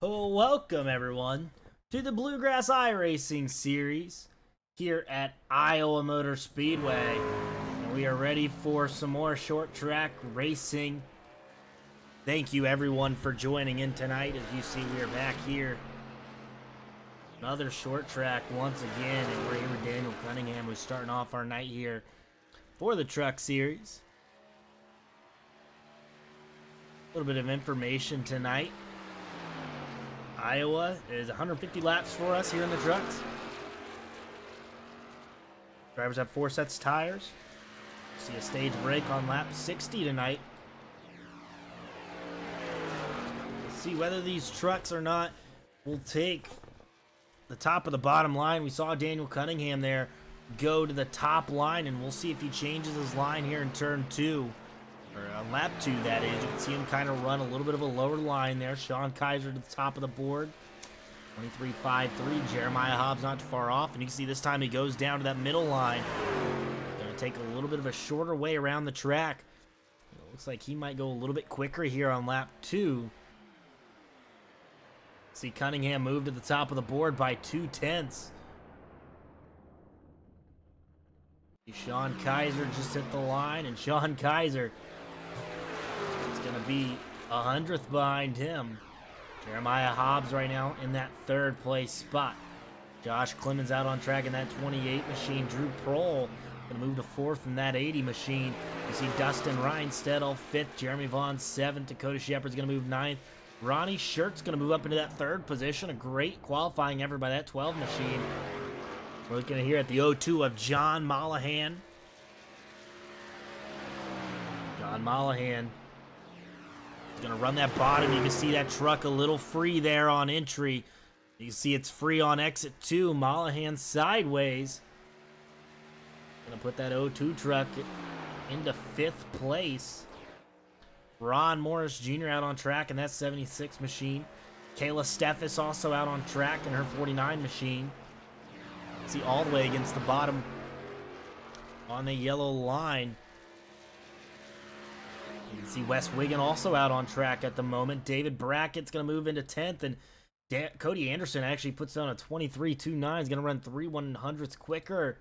Oh, welcome everyone to the Bluegrass Iracing series here at Iowa Motor Speedway. And we are ready for some more short track racing. Thank you everyone for joining in tonight. As you see, we are back here. Another short track once again, and we're here with Daniel Cunningham, who's starting off our night here for the truck series. A little bit of information tonight. Iowa is 150 laps for us here in the trucks. Drivers have 4 sets of tires. See a stage break on lap 60 tonight. Let's see whether these trucks or not will take the top of the bottom line. We saw Daniel Cunningham there go to the top line, and we'll see if he changes his line here in turn 2. Or on lap 2, that is. You can see him kind of run a little bit of a lower line there. Sean Kaiser to the top of the board. 23.53. Jeremiah Hobbs not too far off. And you can see this time he goes down to that middle line. Going to take a little bit of a shorter way around the track. It looks like he might go a little bit quicker here on lap 2. See Cunningham move to the top of the board by 0.2. Sean Kaiser just hit the line, and Sean Kaiser is going to be 100th behind him. Jeremiah Hobbs right now in that 3rd place spot. Josh Clemens out on track in that 28 machine. Drew Prohl going to move to 4th in that 80 machine. You see Dustin Reinstedt 5th. Jeremy Vaughn 7th. Dakota Shepard's going to move 9th. Ronnie Shirt's going to move up into that 3rd position. A great qualifying effort by that 12 machine. We're looking here at the 0-2 of John Mollahan. John Mollahan is going to run that bottom. You can see that truck a little free there on entry. You can see it's free on exit 2. Mollahan sideways. Going to put that 0-2 truck into 5th place. Ron Morris Jr. out on track in that 76 machine. Kayla Steffes also out on track in her 49 machine. See all the way against the bottom on the yellow line. You can see Wes Wiggin also out on track at the moment. David Brackett's going to move into 10th, and Cody Anderson actually puts down a 23.29. He's going to run 3/100ths quicker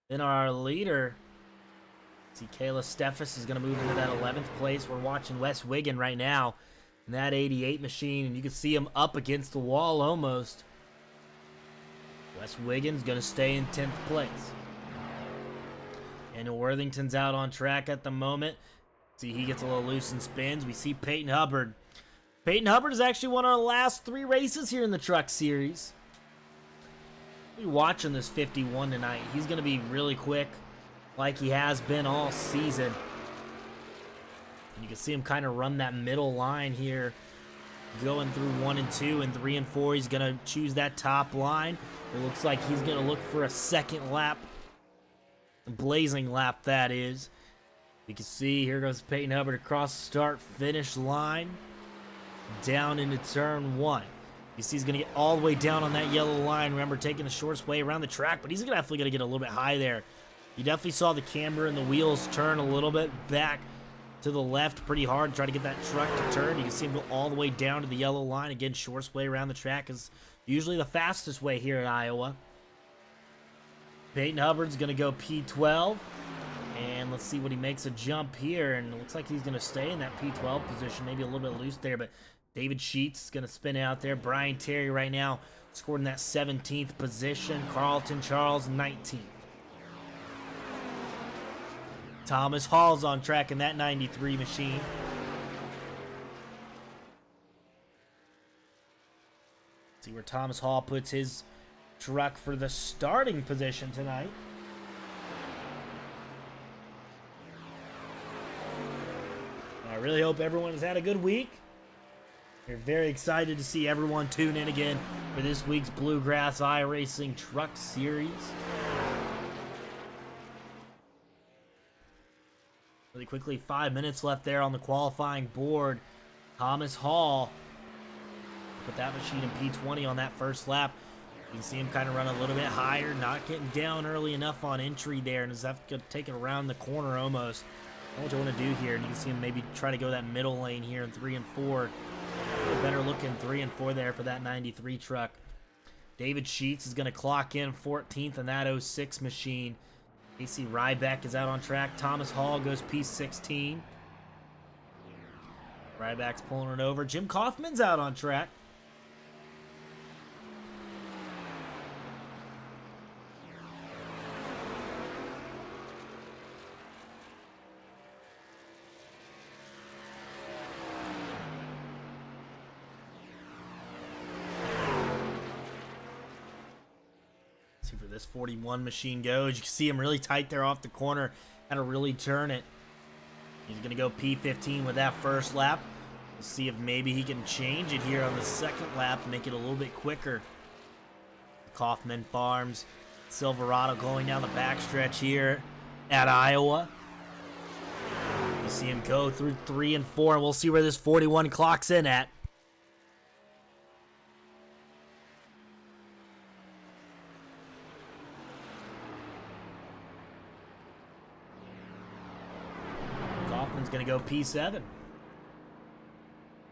than our leader. See Kayla Steffes is going to move into that 11th place. We're watching Wes Wiggin right now in that 88 machine, and you can see him up against the wall almost. Wes Wiggins going to stay in 10th place. Daniel Worthington's out on track at the moment. See, he gets a little loose and spins. We see Peyton Hubbard. Peyton Hubbard has actually won our last 3 races here in the Truck Series. We'll be watching this 51 tonight. He's going to be really quick, like he has been all season. You can see him kind of run that middle line here, going through 1 and 2 and 3 and 4. He's going to choose that top line. It looks like he's going to look for a second lap. A blazing lap, that is. You can see here goes Peyton Hubbard across the start-finish line. Down into turn 1. You see he's going to get all the way down on that yellow line. Remember, taking the shortest way around the track, but he's definitely going to get a little bit high there. You definitely saw the camber and the wheels turn a little bit back to the left pretty hard to try to get that truck to turn. You can see him go all the way down to the yellow line. Again, shortest way around the track is usually the fastest way here at Iowa. Peyton Hubbard's going to go P12. And let's see what he makes a jump here. And it looks like he's going to stay in that P12 position. Maybe a little bit loose there, but David Sheets is going to spin out there. Brian Terry right now scored in that 17th position. Carlton Charles, 19th. Thomas Hall's on track in that 93 machine. See where Thomas Hall puts his truck for the starting position tonight. I really hope everyone has had a good week. We're very excited to see everyone tune in again for this week's Bluegrass Iracing Truck Series. Really quickly, 5 minutes left there on the qualifying board. Thomas Hall put that machine in P20 on that first lap. You can see him kind of run a little bit higher, not getting down early enough on entry there, and is have to take it around the corner almost. What you want to do here, and you can see him maybe try to go that middle lane here in 3 and 4. definitely a better looking 3 and 4 there for that 93 truck. David Sheets is going to clock in 14th in that 06 machine. AC Ryback is out on track. Thomas Hall goes P16. Ryback's pulling it over. Jim Kaufman's out on track. See where this 41 machine goes. You can see him really tight there off the corner. Had to really turn it. He's going to go P15 with that first lap. We'll see if maybe he can change it here on the second lap and make it a little bit quicker. Kaufman Farms Silverado going down the backstretch here at Iowa. You see him go through 3 and 4, and we'll see where this 41 clocks in at. Kaufman's going to go P7. A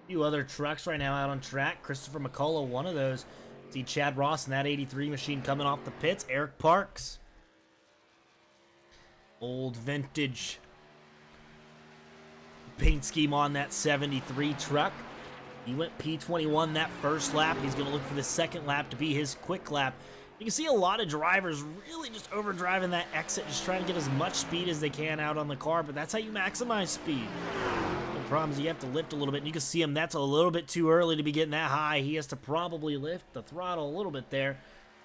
few other trucks right now out on track. Christopher McCullough, one of those. See Chad Ross in that 83 machine coming off the pits. Eric Parks. Old vintage paint scheme on that 73 truck. He went P21 that first lap. He's going to look for the second lap to be his quick lap. You can see a lot of drivers really just overdriving that exit, just trying to get as much speed as they can out on the car, but that's how you maximize speed. The problem is you have to lift a little bit, and you can see him, that's a little bit too early to be getting that high. He has to probably lift the throttle a little bit there.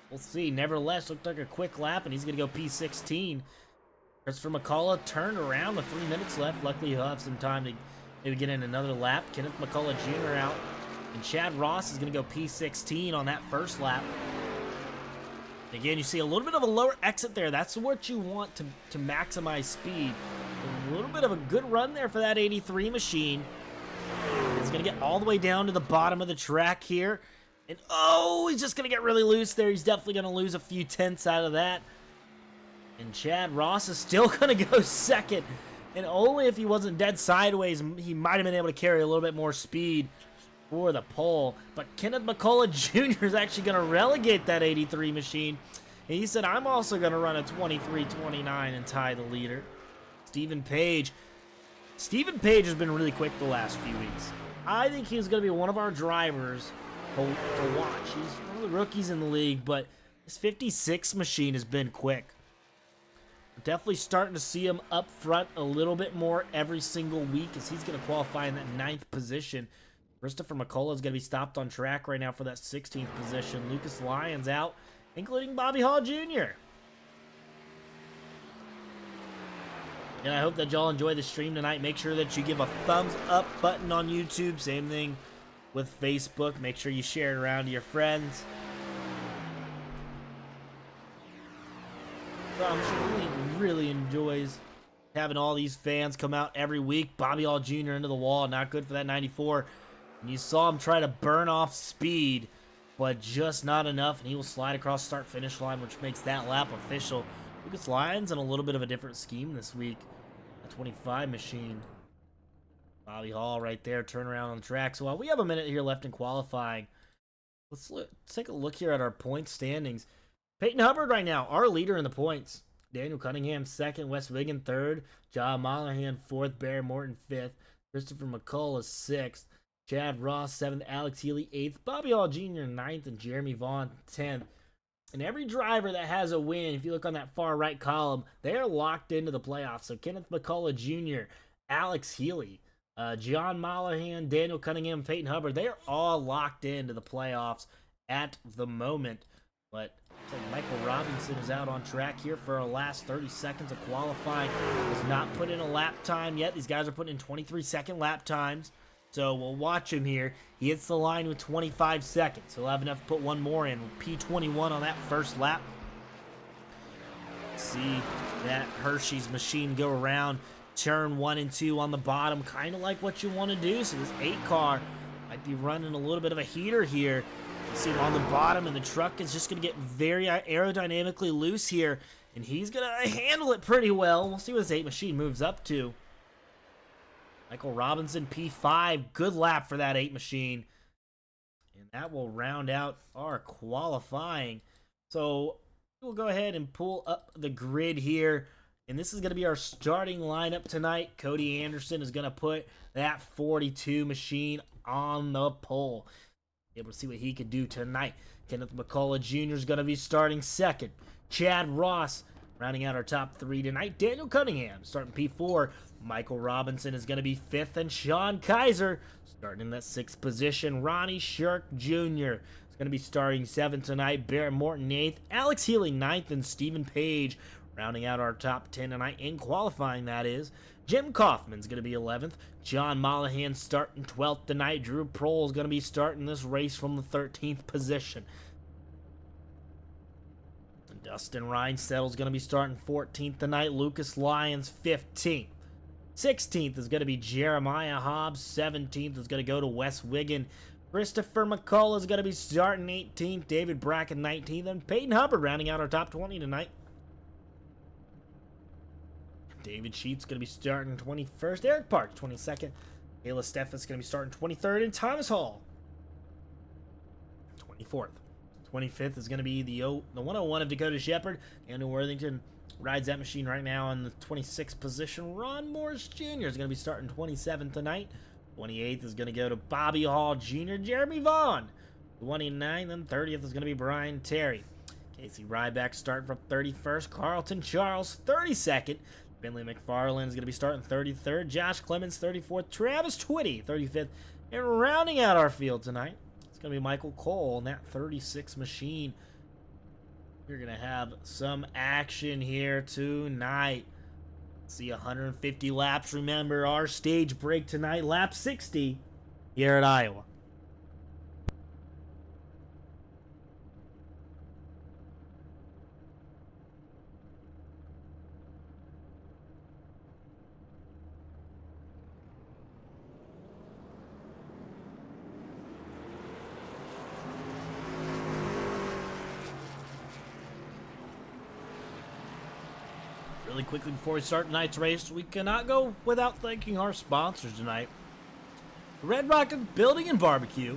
We'll see. Nevertheless, looked like a quick lap, and he's going to go P16. Christopher McCullough turned around with 3 minutes left. Luckily, he'll have some time to maybe get in another lap. Kenneth McCullough Jr. out, and Chad Ross is going to go P16 on that first lap. Again, you see a little bit of a lower exit there. That's what you want to maximize speed. A little bit of a good run there for that 83 machine. It's going to get all the way down to the bottom of the track here. And, oh, he's just going to get really loose there. He's definitely going to lose a few tenths out of that. And Chad Ross is still going to go second. And only if he wasn't dead sideways, he might have been able to carry a little bit more speed for the pole. But Kenneth McCullough Jr. is actually going to relegate that 83 machine. And he said, I'm also going to run a 23-29 and tie the leader. Stephen Page. Stephen Page has been really quick the last few weeks. I think he's going to be one of our drivers to watch. He's one of the rookies in the league, but this 56 machine has been quick. We're definitely starting to see him up front a little bit more every single week as he's going to qualify in that 9th position. Christopher McCullough is going to be stopped on track right now for that 16th position. Lucas Lyons out, including Bobby Hall Jr. And I hope that y'all enjoy the stream tonight. Make sure that you give a thumbs up button on YouTube. Same thing with Facebook. Make sure you share it around to your friends. So I'm sure he really enjoys having all these fans come out every week. Bobby Hall Jr. into the wall. Not good for that 94. And you saw him try to burn off speed, but just not enough. And he will slide across start-finish line, which makes that lap official. Lucas Lyons in a little bit of a different scheme this week. A 25 machine. Bobby Hall right there, turn around on the track. So while we have a minute here left in qualifying, let's take a look here at our point standings. Peyton Hubbard right now, our leader in the points. Daniel Cunningham second, Wes Wiggin third, John Mollahan fourth, Barry Morton fifth, Christopher McCullough sixth, Chad Ross seventh, Alex Healy eighth, Bobby Hall Jr. ninth, and Jeremy Vaughn 10th. And every driver that has a win, if you look on that far right column, they are locked into the playoffs. So Kenneth McCullough Jr., Alex Healy, John Mollahan, Daniel Cunningham, Peyton Hubbard, they are all locked into the playoffs at the moment. But Michael Robinson is out on track here for our last 30 seconds of qualifying. Has not put in a lap time yet. These guys are putting in 23-second lap times. So we'll watch him here. He hits the line with 25 seconds. He'll have enough to put one more in. P21 on that first lap. See that Hershey's machine go around. Turn 1 and 2 on the bottom. Kind of like what you want to do. So this 8 car might be running a little bit of a heater here. You see him on the bottom, and the truck is just going to get very aerodynamically loose here. And he's going to handle it pretty well. We'll see what this 8 machine moves up to. Michael Robinson, P5. Good lap for that 8 machine. And that will round out our qualifying. So we'll go ahead and pull up the grid here. And this is going to be our starting lineup tonight. Cody Anderson is going to put that 42 machine on the pole. Able to see what he could do tonight. Kenneth McCullough Jr. is going to be starting second. Chad Ross rounding out our top three tonight. Daniel Cunningham starting P4. Michael Robinson is going to be fifth. And Sean Kaiser starting in that sixth position. Ronnie Shirk Jr. is going to be starting seventh tonight. Barrett Morton eighth. Alex Healy ninth. And Stephen Page rounding out our top 10 tonight in qualifying, that is. Jim Kaufman's going to be 11th. John Mollahan starting 12th tonight. Drew Prohl is going to be starting this race from the 13th position. And Dustin Reinsettle is going to be starting 14th tonight. Lucas Lyons 15th. 16th is going to be Jeremiah Hobbs. 17th is going to go to Wes Wiggin. Christopher McCullough is going to be starting 18th. David Bracken 19th. And Peyton Hubbard rounding out our top 20 tonight. David Sheets going to be starting 21st. Eric Parks 22nd. Ayla Steffens going to be starting 23rd. And Thomas Hall 24th. 25th is going to be the 101 of Dakota Shepard. Andrew Worthington rides that machine right now in the 26th position. Ron Morris Jr. is going to be starting 27th tonight. 28th is going to go to Bobby Hall Jr. Jeremy Vaughn 29th. And 30th is going to be Brian Terry. Casey Ryback starting from 31st. Carlton Charles 32nd. Bentley McFarland is going to be starting 33rd. Josh Clemens 34th. Travis Twitty 35th. And rounding out our field tonight, it's going to be Michael Cole in that 36 machine. We're going to have some action here tonight. See 150 laps. Remember, our stage break tonight, lap 60 here at Iowa. Really quickly before we start tonight's race, we cannot go without thanking our sponsors tonight. Red Rocket Building and Barbecue.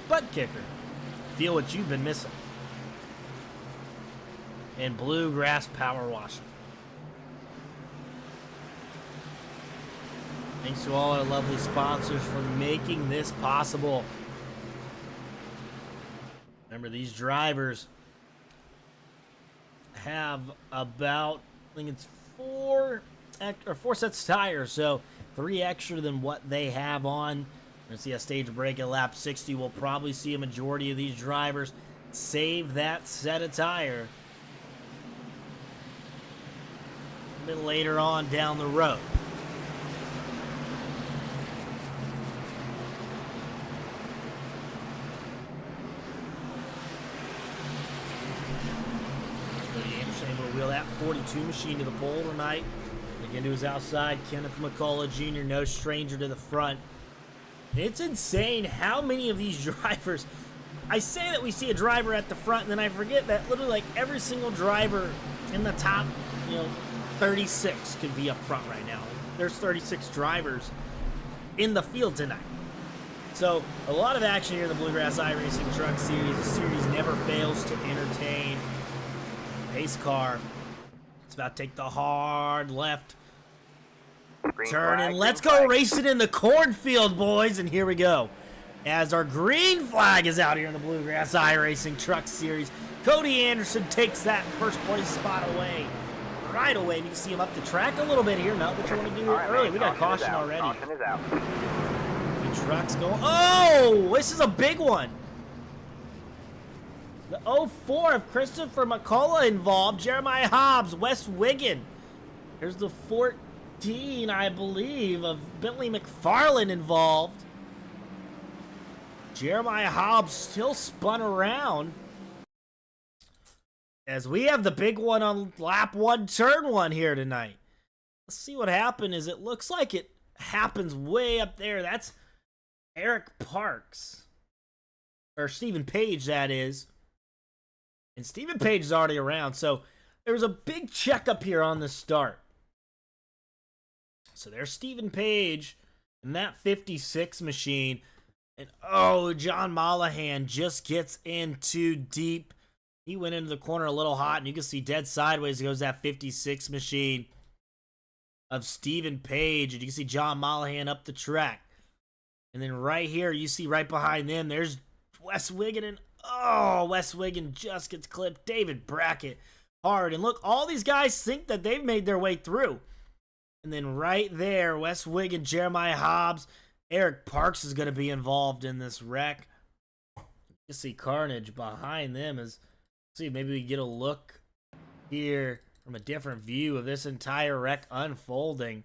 Butt Kicker. Feel what you've been missing. And Bluegrass Power Washing. Thanks to all our lovely sponsors for making this possible. Remember, these drivers have about, I think it's four sets of tires, so 3 extra than what they have on. We're going to see a stage break at lap 60. We'll probably see a majority of these drivers save that set of tire a bit later on down the road. Wheel that 42 machine to the pole tonight. Again to his outside, Kenneth McCullough Jr., no stranger to the front. It's insane how many of these drivers, I say that we see a driver at the front, and then I forget that literally like every single driver in the top, 36 could be up front right now. There's 36 drivers in the field tonight. So a lot of action here in the Bluegrass Iracing Truck Series. The series never fails to entertain. Pace car. It's about to take the hard left turn, and let's go racing in the cornfield, boys. And here we go. As our green flag is out here in the Bluegrass Iracing Truck Series, Cody Anderson takes that first place spot away right away. And you can see him up the track a little bit here. Not what you want to do early. We got caution already. Caution is out. The truck's going. Oh, this is a big one. The 04 of Christopher McCullough involved. Jeremiah Hobbs, Wes Wiggin. There's the 14, I believe, of Bentley McFarland involved. Jeremiah Hobbs still spun around. As we have the big one on lap 1, turn 1 here tonight. Let's see what happened. Is it looks like it happens way up there. That's Eric Parks. Or Stephen Page, that is. And Stephen Page is already around, so there was a big checkup here on the start. So there's Stephen Page And that 56 machine, and oh, John Mollahan just gets in too deep. He went into the corner a little hot, and you can see dead sideways goes that 56 machine of Stephen Page, and you can see John Mollahan up the track. And then right here, you see right behind them, there's Wes Wiggin, and oh, Wes Wiggin just gets clipped. David Brackett hard, and look, all these guys think that they've made their way through. And then right there, Wes Wiggin, Jeremiah Hobbs, Eric Parks is going to be involved in this wreck. You see carnage behind them. See, maybe we get a look here from a different view of this entire wreck unfolding.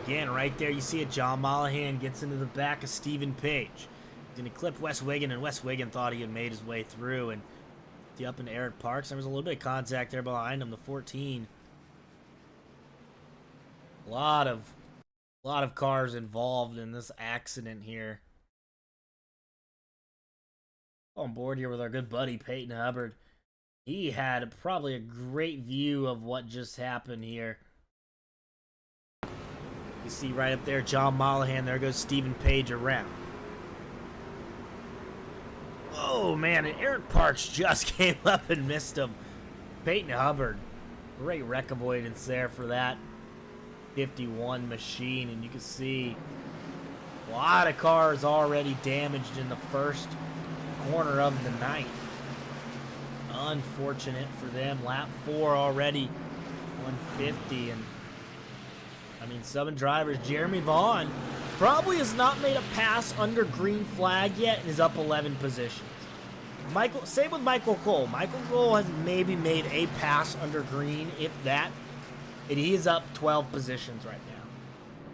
Again, right there, you see it. John Mollahan gets into the back of Stephen Page. He's going to clip Wes Wiggin, and Wes Wiggin thought he had made his way through. And up into Eric Parks. There was a little bit of contact there behind him, the 14. A lot of cars involved in this accident here. On board here with our good buddy Peyton Hubbard. He had probably a great view of what just happened here. You see right up there, John Mollahan. There goes Stephen Page around. Oh, man, and Eric Parks just came up and missed him. Peyton Hubbard, great wreck avoidance there for that 51 machine, and you can see a lot of cars already damaged in the first corner of the night. Unfortunate for them. Lap 4 already, 150, and I mean, 7 drivers. Jeremy Vaughn probably has not made a pass under green flag yet and is up 11 positions. Same with Michael Cole. Michael Cole has maybe made a pass under green, if that, and he is up 12 positions right now.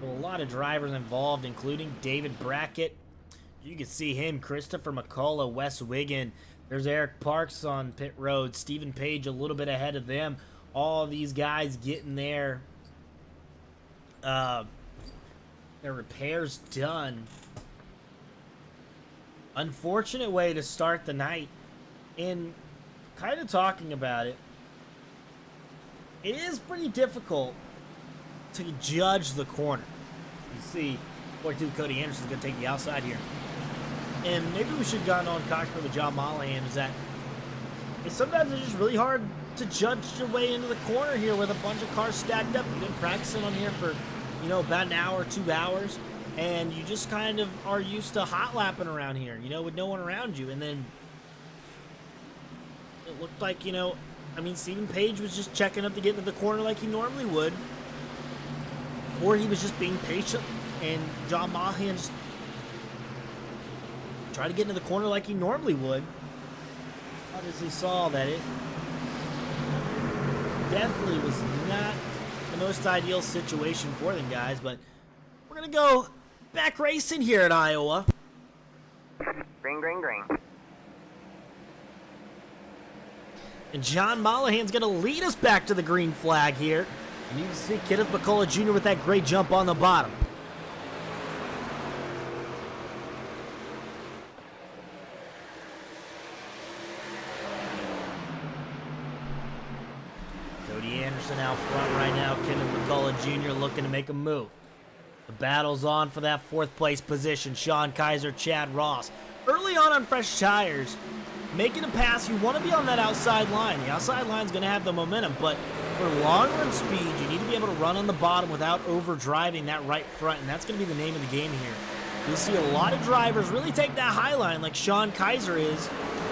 So a lot of drivers involved, including David Brackett. You can see him, Christopher McCullough, Wes Wiggin. There's Eric Parks on pit road. Stephen Page a little bit ahead of them. All these guys getting their repairs done. Unfortunate way to start the night. And kind of talking about it, it is pretty difficult to judge the corner. You see, 42 Cody Anderson's going to take the outside here. And maybe we should have gotten on cockpit with John Mollahan, is that sometimes it's just really hard to judge your way into the corner here with a bunch of cars stacked up. You've been practicing on here for, you know, about an hour, 2 hours, and you just kind of are used to hot lapping around here, you know, with no one around you. And then it looked like, you know, I mean, Stephen Page was just checking up to get into the corner like he normally would, or he was just being patient, and John Mollahan just tried to get into the corner like he normally would. Obviously saw that it definitely was not the most ideal situation for them guys, but we're going to go back racing here at Iowa. Green, green, green. And John Mollahan's going to lead us back to the green flag here. And you can see Kenneth McCullough Jr. with that great jump on the bottom. Cody Anderson out front right now. Kenneth McCullough Jr. looking to make a move. The battle's on for that 4th place position. Sean Kaiser, Chad Ross. Early on fresh tires, making a pass, you want to be on that outside line. The outside line's going to have the momentum, but for long run speed, you need to be able to run on the bottom without overdriving that right front, and that's going to be the name of the game here. You'll see a lot of drivers really take that high line like Sean Kaiser is.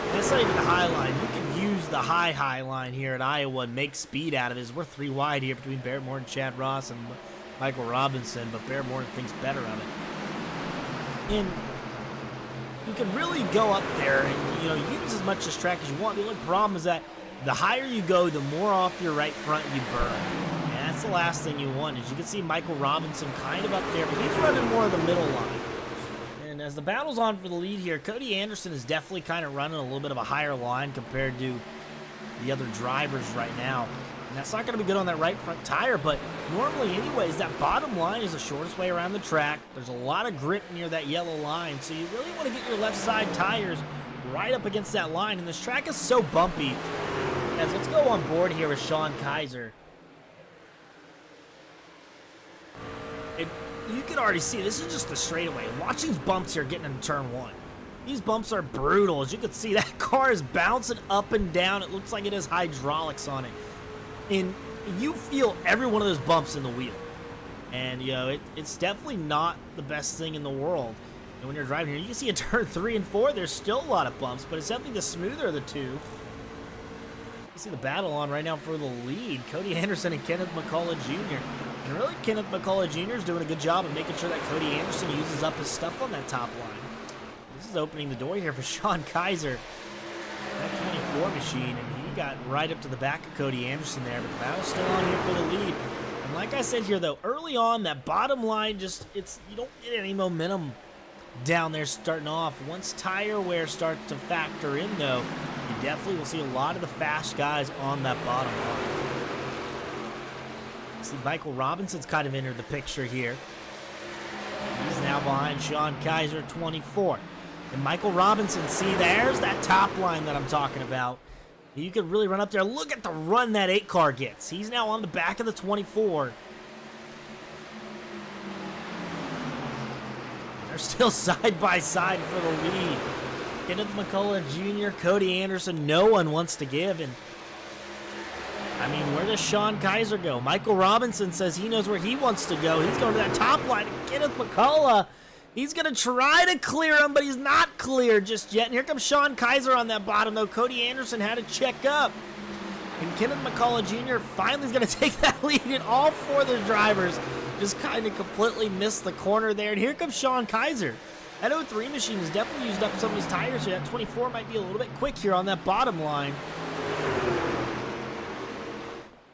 And it's not even the high line. You can use the high line here at Iowa and make speed out of it. We're 3 wide here between Barrett Morton, Chad Ross, and Michael Robinson, but Barrett Morton thinks better of it. And you can really go up there and, you know, use as much this track as you want. The only problem is that the higher you go, the more off your right front you burn. And that's the last thing you want. As you can see, Michael Robinson kind of up there, but he's running more of the middle line. And as the battle's on for the lead here, Cody Anderson is definitely kind of running a little bit of a higher line compared to the other drivers right now. And that's not going to be good on that right front tire, but normally anyways, that bottom line is the shortest way around the track. There's a lot of grip near that yellow line, so you really want to get your left side tires right up against that line. And this track is so bumpy. As let's go on board here with Sean Kaiser. You can already see this is just a straightaway. Watch these bumps here getting into turn 1. These bumps are brutal. As you can see, that car is bouncing up and down. It looks like it has hydraulics on it. And you feel every one of those bumps in the wheel. And, you know, it's definitely not the best thing in the world. And when you're driving here, you can see in turn 3 and 4, there's still a lot of bumps, but it's definitely the smoother of the two. You see the battle on right now for the lead. Cody Anderson and Kenneth McCullough Jr. And really, Kenneth McCullough Jr. is doing a good job of making sure that Cody Anderson uses up his stuff on that top line. This is opening the door here for Sean Kaiser. That 24 machine, and he got right up to the back of Cody Anderson there, but the battle's still on here for the lead. And like I said here, though, early on, that bottom line you don't get any momentum down there starting off. Once tire wear starts to factor in, though, you definitely will see a lot of the fast guys on that bottom line. See, Michael Robinson's kind of entered the picture here. He's now behind Sean Kaiser, 24. And Michael Robinson, see, there's that top line that I'm talking about. You could really run up there. Look at the run that 8 car gets. He's now on the back of the 24. They're still side by side for the lead. Kenneth McCullough Jr., Cody Anderson, no one wants to give. And I mean, where does Sean Kaiser go? Michael Robinson says he knows where he wants to go. He's going to that top line. And Kenneth McCullough, he's going to try to clear him, but he's not clear just yet. And here comes Sean Kaiser on that bottom, though. Cody Anderson had to check up. And Kenneth McCullough Jr. finally is going to take that lead, and all 4 of the drivers just kind of completely missed the corner there. And here comes Sean Kaiser. That 03 machine has definitely used up some of his tires here. That 24 might be a little bit quick here on that bottom line.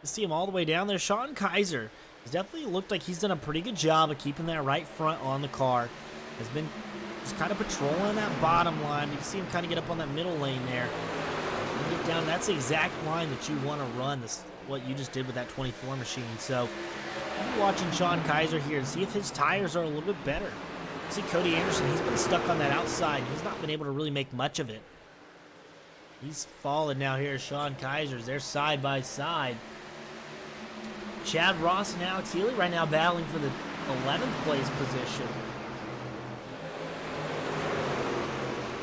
You see him all the way down there. Sean Kaiser has definitely looked like he's done a pretty good job of keeping that right front on the car. Has been just kind of patrolling that bottom line. You can see him kind of get up on that middle lane there. And get down. That's the exact line that you want to run. This what you just did with that 24 machine. So I'm watching Sean Kaiser here to see if his tires are a little bit better. You see Cody Anderson, he's been stuck on that outside. He's not been able to really make much of it. He's fallen now here. Sean Kaiser's. They're side by side. Chad Ross and Alex Healy right now battling for the 11th place position.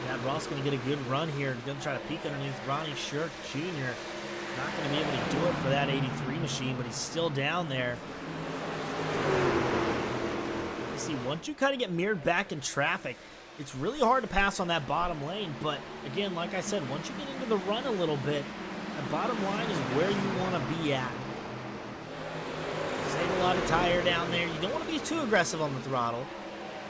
Chad Ross going to get a good run here. Going to try to peek underneath Ronnie Shirk Jr. Not going to be able to do it for that 83 machine, but he's still down there. You see, once you kind of get mirrored back in traffic, it's really hard to pass on that bottom lane. But again, like I said, once you get into the run a little bit, the bottom line is where you want to be at. Save a lot of tire down there. You don't want to be too aggressive on the throttle.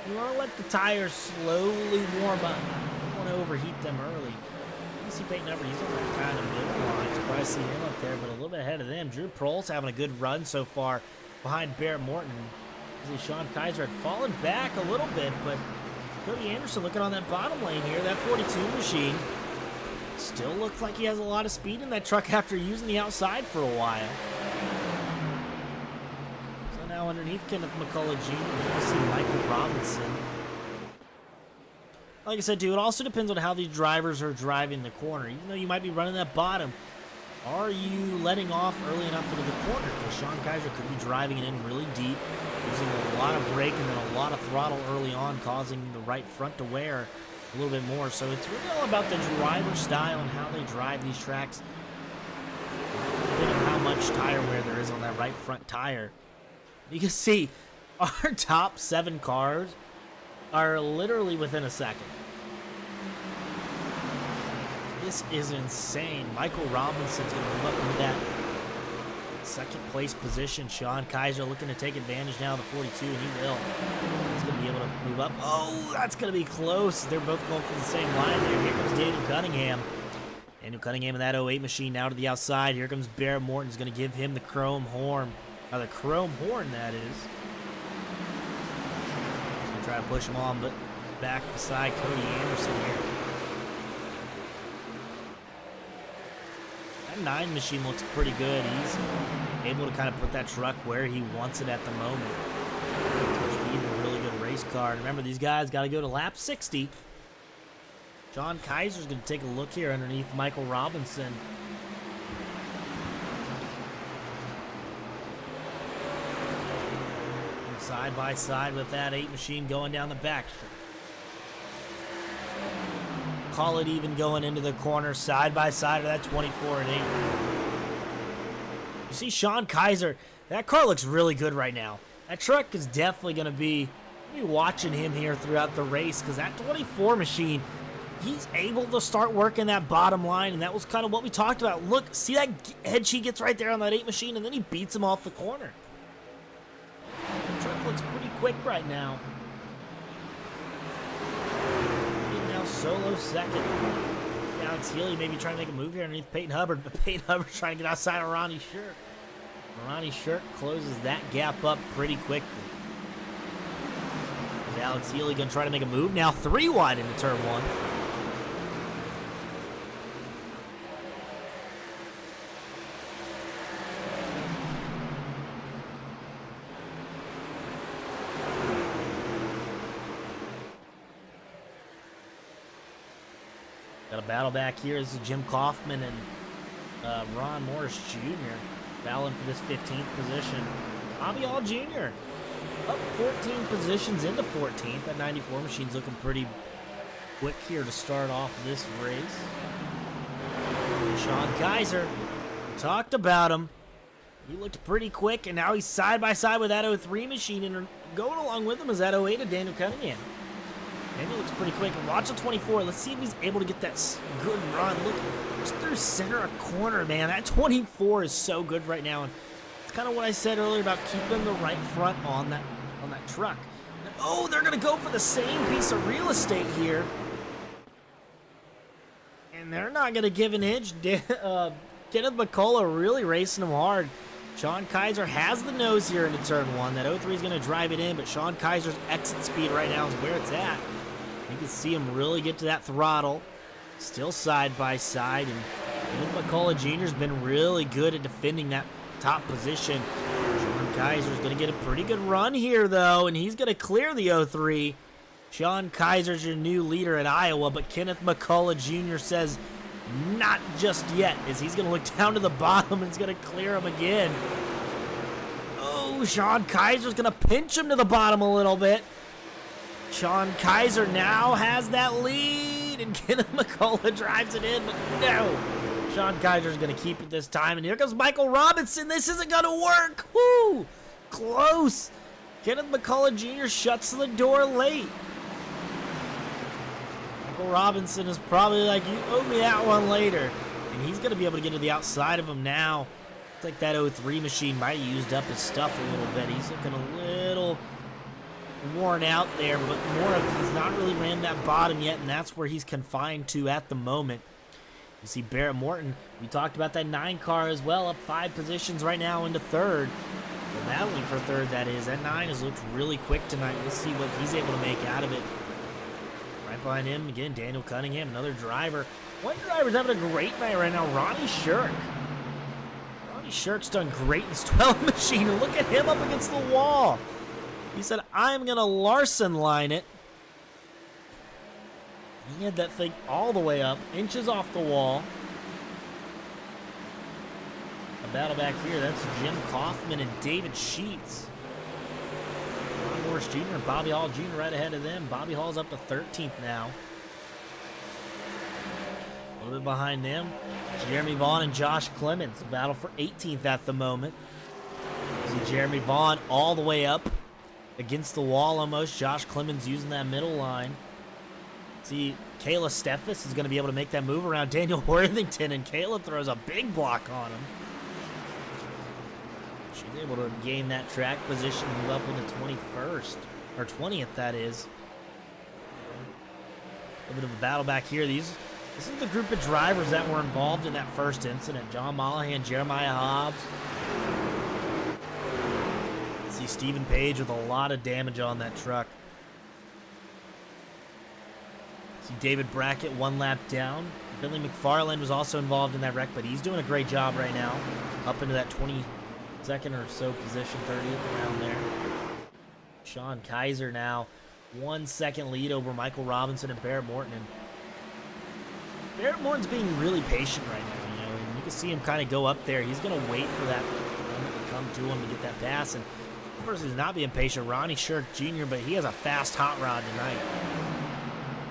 You want to let the tires slowly warm up. You don't want to overheat them early. You see Peyton Hubbard, he's on that kind of middle line. Surprised to see him up there, but a little bit ahead of them. Drew Prohl's having a good run so far behind Barrett Morton. You see Sean Kaiser had fallen back a little bit, but Cody Anderson looking on that bottom lane here. That 42 machine still looks like he has a lot of speed in that truck after using the outside for a while. Now underneath Kenneth McCullough Jr., you can see Michael Robinson. Like I said, too, it also depends on how these drivers are driving the corner. Even though you might be running that bottom, are you letting off early enough into the corner? Because Sean Kaiser could be driving it in really deep, using a lot of brake and then a lot of throttle early on, causing the right front to wear a little bit more. So it's really all about the driver style and how they drive these tracks, depending on how much tire wear there is on that right front tire. You can see our top 7 cars are literally within a second. This is insane. Michael Robinson's going to move up into that second place position. Sean Kaiser looking to take advantage now of the 42, and he will. He's going to be able to move up. Oh, that's going to be close. They're both going for the same line there. Here comes Daniel Cunningham. Daniel Cunningham in that 08 machine now to the outside. Here comes Barrett Morton. He's going to give him the chrome horn. The chrome horn, that is. Gonna try to push him on, but back beside Cody Anderson here. That 9 machine looks pretty good. He's able to kind of put that truck where he wants it at the moment. He's a really good race car. Remember, these guys got to go to lap 60. Sean Kaiser's going to take a look here underneath Michael Robinson. Side by side with that 8 machine going down the back straight. Call it even going into the corner, side by side of that 24 and 8. You see Sean Kaiser, that car looks really good right now. That truck is definitely going to be watching him here throughout the race, because that 24 machine, he's able to start working that bottom line, and that was kind of what we talked about. Look, see that head she gets right there on that 8 machine, and then he beats him off the corner. The truck looks pretty quick right now. He's now solo second. Alex Healy maybe trying to make a move here underneath Peyton Hubbard, but Peyton Hubbard's trying to get outside of Ronnie Shirk. Ronnie Shirk closes that gap up pretty quickly. Alex Healy going to try to make a move. Now 3 wide into turn 1. Got a battle back here. This is Jim Kaufman and Ron Morris Jr. battling for this 15th position. Bobby Hall Jr. up 14 positions into 14th. That 94 machine's looking pretty quick here to start off this race. Sean Kaiser, we talked about him. He looked pretty quick, and now he's side by side with that 03 machine, and going along with him is that 08 of Daniel Cunningham. Daniel looks pretty quick. And watch the 24. Let's see if he's able to get that good run. Look, just through center a corner, man. That 24 is so good right now. And it's kind of what I said earlier about keeping the right front on that truck. Oh, they're going to go for the same piece of real estate here. And they're not going to give an inch. Kenneth McCullough really racing him hard. Sean Kaiser has the nose here into turn 1. That 03 is going to drive it in, but Sean Kaiser's exit speed right now is where it's at. You can see him really get to that throttle. Still side by side, and Kenneth McCullough Jr. has been really good at defending that top position. Sean Kaiser's going to get a pretty good run here, though, and he's going to clear the 03. Sean Kaiser's your new leader at Iowa, but Kenneth McCullough Jr. says not just yet, as he's going to look down to the bottom and he's going to clear him again. Oh, Sean Kaiser's going to pinch him to the bottom a little bit. Sean Kaiser now has that lead, and Kenneth McCullough drives it in, but no. Sean Kaiser's going to keep it this time, and here comes Michael Robinson. This isn't going to work. Woo! Close. Kenneth McCullough Jr. shuts the door late. Michael Robinson is probably like, you owe me that one later. And he's going to be able to get to the outside of him now. Looks like that 03 machine might have used up his stuff a little bit. He's looking a little worn out there, but more of he's not really ran that bottom yet, and that's where he's confined to at the moment. You see Barrett Morton, we talked about that 9 car as well, up 5 positions right now into third. Well, battling for third, that is. That 9 has looked really quick tonight. We'll see what he's able to make out of it. Right behind him, again, Daniel Cunningham, another driver. One driver's having a great night right now, Ronnie Shirk. Ronnie Shirk's done great in this 12 machine, and look at him up against the wall. He said, I'm going to Larson line it. He had that thing all the way up, inches off the wall. A battle back here, that's Jim Kaufman and David Sheets. Ron Morris Jr. and Bobby Hall Jr. right ahead of them. Bobby Hall's up to 13th now. A little bit behind them, Jeremy Vaughn and Josh Clemens. A battle for 18th at the moment. See Jeremy Vaughn all the way up against the wall almost. Josh Clemens using that middle line. See, Kayla Steffes is going to be able to make that move around Daniel Worthington, and Kayla throws a big block on him. She's able to gain that track position, move up into 21st, or 20th that is. A little bit of a battle back here. This is the group of drivers that were involved in that first incident. John Mollahan, Jeremiah Hobbs. See Stephen Page with a lot of damage on that truck. See David Brackett 1 lap down. Billy McFarland was also involved in that wreck, but he's doing a great job right now. Up into that 22nd or so position, 30th around there. Sean Kaiser now 1 second lead over Michael Robinson and Barrett Morton. And Barrett Morton's being really patient right now, you know, and you can see him kind of go up there. He's going to wait for that moment to come to him to get that pass. And person who's not being patient, Ronnie Shirk Jr., but he has a fast hot rod tonight.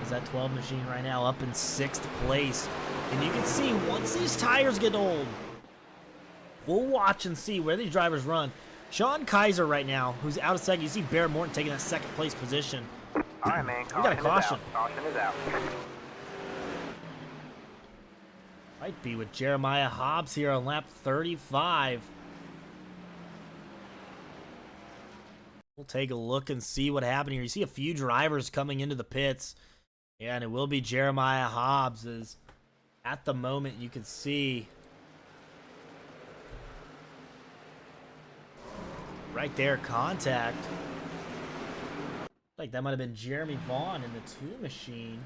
Is that 12 machine right now up in 6th place. And you can see once these tires get old, we'll watch and see where these drivers run. Sean Kaiser right now, who's out of second. You see Barrett Morton taking that 2nd place position. All right, man. We got a caution. Caution is out. Might be with Jeremiah Hobbs here on lap 35. We'll take a look and see what happened here. You see a few drivers coming into the pits. Yeah, and it will be Jeremiah Hobbs. As at the moment, you can see right there, contact. Like that might have been Jeremy Vaughn in the 2 machine.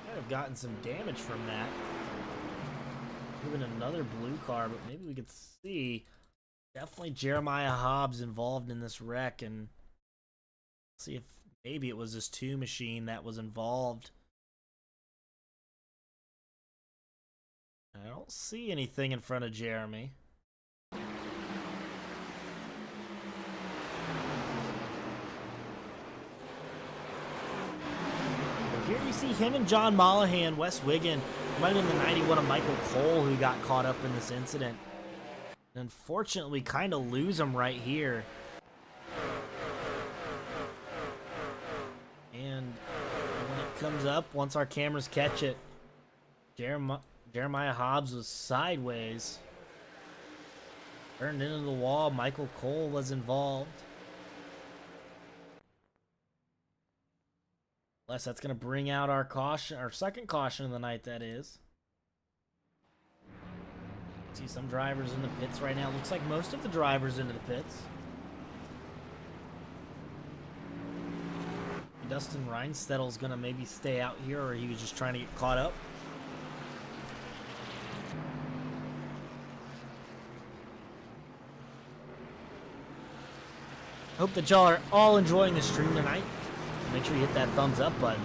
Might have gotten some damage from that. Even another blue car, but maybe we could see. Definitely Jeremiah Hobbs involved in this wreck, and see if maybe it was this 2 machine that was involved. I don't see anything in front of Jeremy. Here you see him and John Mollahan, Wes Wiggin. Might have been the 91 of Michael Cole who got caught up in this incident. And unfortunately, kind of lose him right here. And when it comes up, once our cameras catch it, Jeremiah Hobbs was sideways. Turned into the wall. Michael Cole was involved. Unless that's going to bring out our caution, our 2nd caution of the night, that is. See some drivers in the pits right now. Looks like most of the drivers into the pits. Dustin Reinstettel's going to maybe stay out here, or he was just trying to get caught up. Hope that y'all are all enjoying the stream tonight. Make sure you hit that thumbs up button.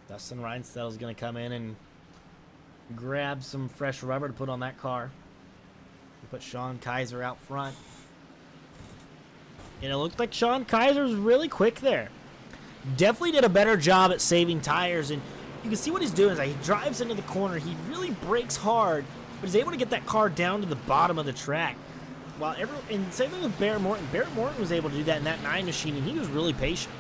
Dustin Reinstettel's going to come in and grab some fresh rubber to put on that car. We put Sean Kaiser out front. And it looked like Sean Kaiser was really quick there. Definitely did a better job at saving tires, and you can see what he's doing is he drives into the corner. He really brakes hard, but he's able to get that car down to the bottom of the track. While and same thing with Barrett Morton. Barrett Morton was able to do that in that 9 machine, and he was really patient.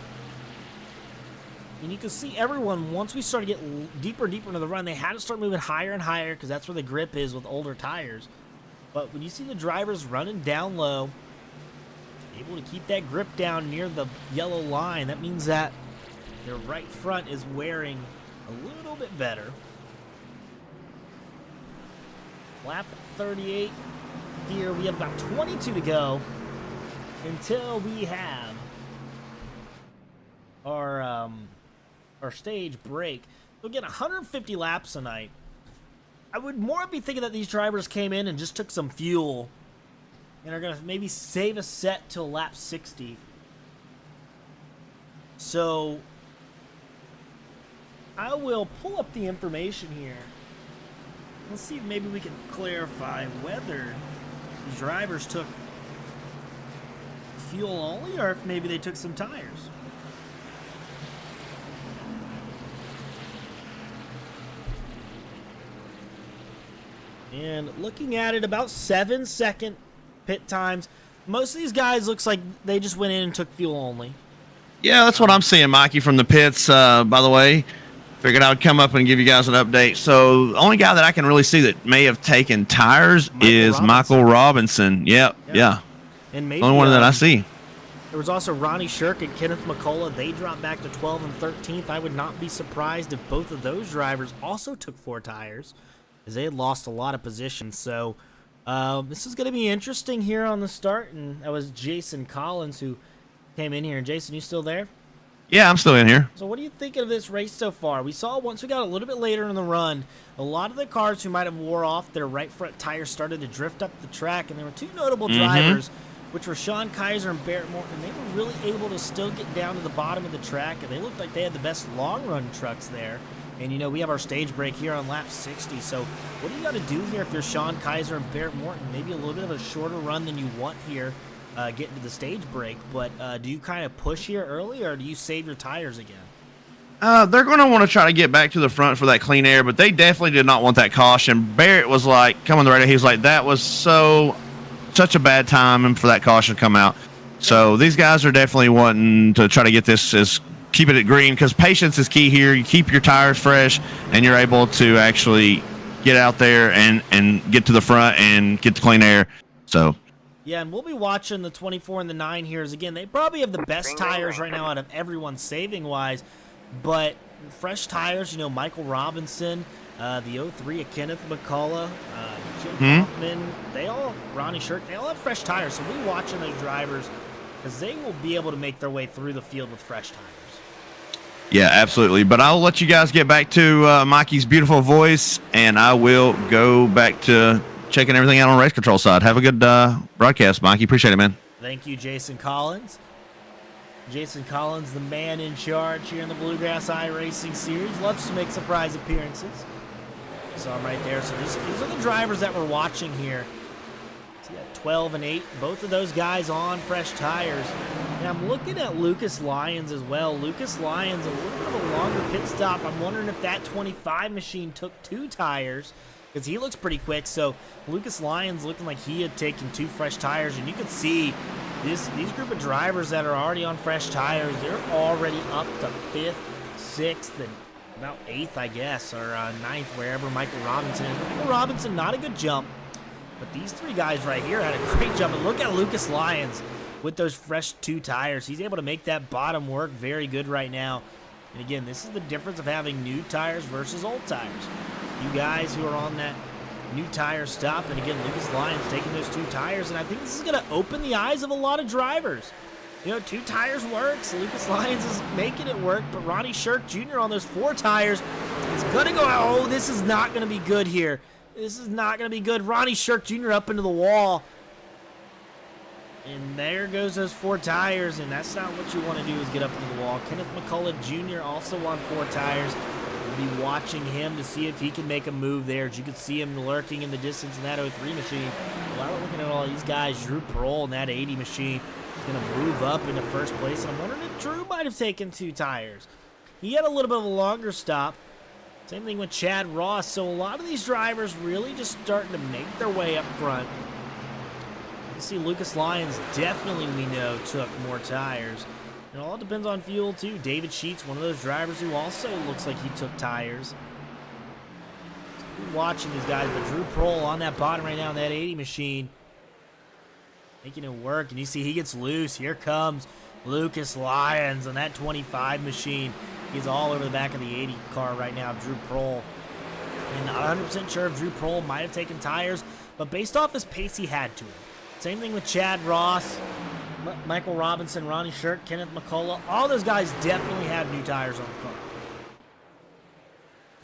And you can see everyone, once we started to get deeper and deeper into the run, they had to start moving higher and higher because that's where the grip is with older tires. But when you see the drivers running down low, able to keep that grip down near the yellow line, that means that their right front is wearing a little bit better. Lap 38 here. We have about 22 to go until we have our stage break. We'll get 150 laps tonight. I would more be thinking that these drivers came in and just took some fuel and are going to maybe save a set till lap 60. So I will pull up the information here. Let's see if maybe we can clarify whether these drivers took fuel only or if maybe they took some tires. And looking at it, about 7-second pit times. Most of these guys looks like they just went in and took fuel only. Yeah, that's what I'm seeing, Mikey, from the pits, by the way. Figured I would come up and give you guys an update. So the only guy that I can really see that may have taken tires is Michael Robinson. Yep, yeah. And maybe the only one that I see. There was also Ronnie Shirk and Kenneth McCullough. They dropped back to 12th and 13th. I would not be surprised if both of those drivers also took 4 tires, as they had lost a lot of positions. So this is going to be interesting here on the start. And that was Jason Collins who came in here. And Jason, you still there? Yeah, I'm still in here. So what do you think of this race so far? We saw once we got a little bit later in the run, a lot of the cars who might have wore off their right front tires started to drift up the track, and there were 2 notable drivers which were Sean Kaiser and Barrett Morton. They were really able to still get down to the bottom of the track, and they looked like they had the best long-run trucks there. And, you know, we have our stage break here on lap 60, so what do you got to do here if you're Sean Kaiser and Barrett Morton? Maybe a little bit of a shorter run than you want here getting to the stage break, but do you kind of push here early, or do you save your tires again? They're going to want to try to get back to the front for that clean air, but they definitely did not want that caution. Barrett was like, coming on the radio, he was like, that was such a bad time for that caution to come out. So these guys are definitely wanting to try to get this as keep it at green, because patience is key here. You keep your tires fresh, and you're able to actually get out there and get to the front and get the clean air. So yeah, and we'll be watching the 24 and the 9 here. Again, they probably have the best tires right now out of everyone saving-wise, but fresh tires, you know, Michael Robinson, the 03 of Kenneth McCullough, Jim Hoffman, Ronnie Shirk, they all have fresh tires, so we'll be watching those drivers because they will be able to make their way through the field with fresh tires. Yeah, absolutely. But I'll let you guys get back to Mikey's beautiful voice, and I will go back to checking everything out on race control side. Have a good broadcast, Mikey. Appreciate it, man. Thank you, Jason Collins. Jason Collins, the man in charge here in the Bluegrass Iracing series, loves to make surprise appearances. Saw him right there. So these are the drivers that we're watching here. So you got 12 and 8, both of those guys on fresh tires. Now I'm looking at Lucas Lyons as well. Lucas Lyons, a little bit of a longer pit stop. I'm wondering if that 25 machine took 2 tires, because he looks pretty quick. So Lucas Lyons looking like he had taken 2 fresh tires, and you can see these group of drivers that are already on fresh tires, they're already up to 5th, 6th, and about 8th, I guess, or 9th, wherever Michael Robinson is. Michael Robinson, not a good jump, but these 3 guys right here had a great jump. And look at Lucas Lyons with those fresh 2 tires. He's able to make that bottom work very good right now. And again, this is the difference of having new tires versus old tires. You guys who are on that new tire stop, and again, Lucas Lyons taking those 2 tires, and I think this is going to open the eyes of a lot of drivers. You know, 2 tires works. Lucas Lyons is making it work, but Ronnie Shirk Jr. on those 4 tires is going to go out. Oh, this is not going to be good here. This is not going to be good. Ronnie Shirk Jr. up into the wall. And there goes those 4 tires, and that's not what you want to do, is get up into the wall. Kenneth McCullough Jr. also on 4 tires. We'll be watching him to see if he can make a move there. As you can see him lurking in the distance in that 03 machine. While we're looking at all these guys, Drew Pearl in that 80 machine is going to move up into first place. And I'm wondering if Drew might have taken 2 tires. He had a little bit of a longer stop. Same thing with Chad Ross. So a lot of these drivers really just starting to make their way up front. You see Lucas Lyons definitely, we know, took more tires. It all depends on fuel, too. David Sheets, one of those drivers who also looks like he took tires. So we're watching these guys, but Drew Prohl on that bottom right now in that 80 machine, making it work. And you see he gets loose. Here comes Lucas Lyons on that 25 machine. He's all over the back of the 80 car right now, Drew Prohl. And not 100% sure if Drew Prohl might have taken tires, but based off his pace, he had to. Same thing with Chad Ross, Michael Robinson, Ronnie Shirk, Kenneth McCullough. All those guys definitely had new tires on the car.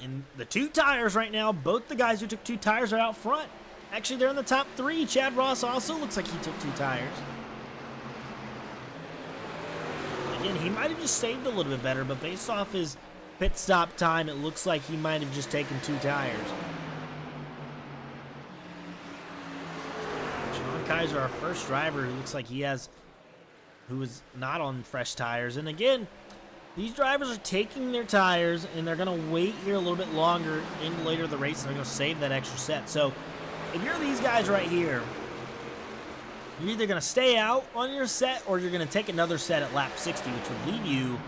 And the 2 tires right now, both the guys who took 2 tires are out front. Actually, they're in the top 3. Chad Ross also looks like he took 2 tires. Again, he might have just saved a little bit better, but based off his pit stop time, it looks like he might have just taken 2 tires. Sean Kaiser, our first driver, who looks like who is not on fresh tires. And again, these drivers are taking their tires, and they're going to wait here a little bit longer in later in the race, and they're going to save that extra set. So if you're these guys right here, you're either going to stay out on your set, or you're going to take another set at lap 60, which would leave you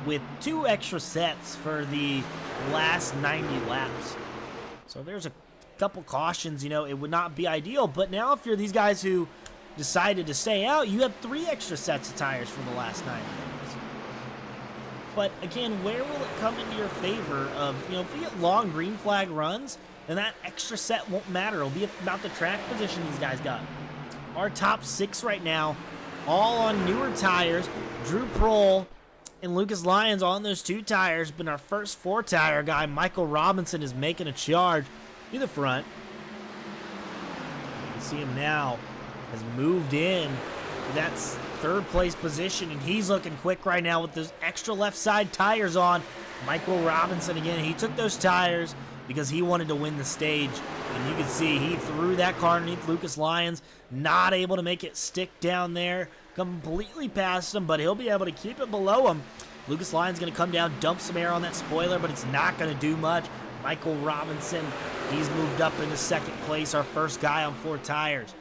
with 2 extra sets for the last 90 laps. So there's a couple cautions, you know, it would not be ideal. But now if you're these guys who decided to stay out, you have 3 extra sets of tires for the last 90 laps. But again, where will it come into your favor of, you know, if we get long green flag runs, then that extra set won't matter. It'll be about the track position these guys got. Our top 6 right now, all on newer tires. Drew Prohl and Lucas Lyons on those 2 tires, but our first 4-tire guy, Michael Robinson, is making a charge to the front. You can see him now has moved in That's third place position, and he's looking quick right now with those extra left side tires on. Michael Robinson again, he took those tires because he wanted to win the stage. And you can see he threw that car underneath Lucas Lyons, not able to make it stick down there, completely past him, but he'll be able to keep it below him. Lucas Lyons going to come down, dump some air on that spoiler, but it's not going to do much. Michael Robinson, he's moved up into second place, our first guy on 4 tires.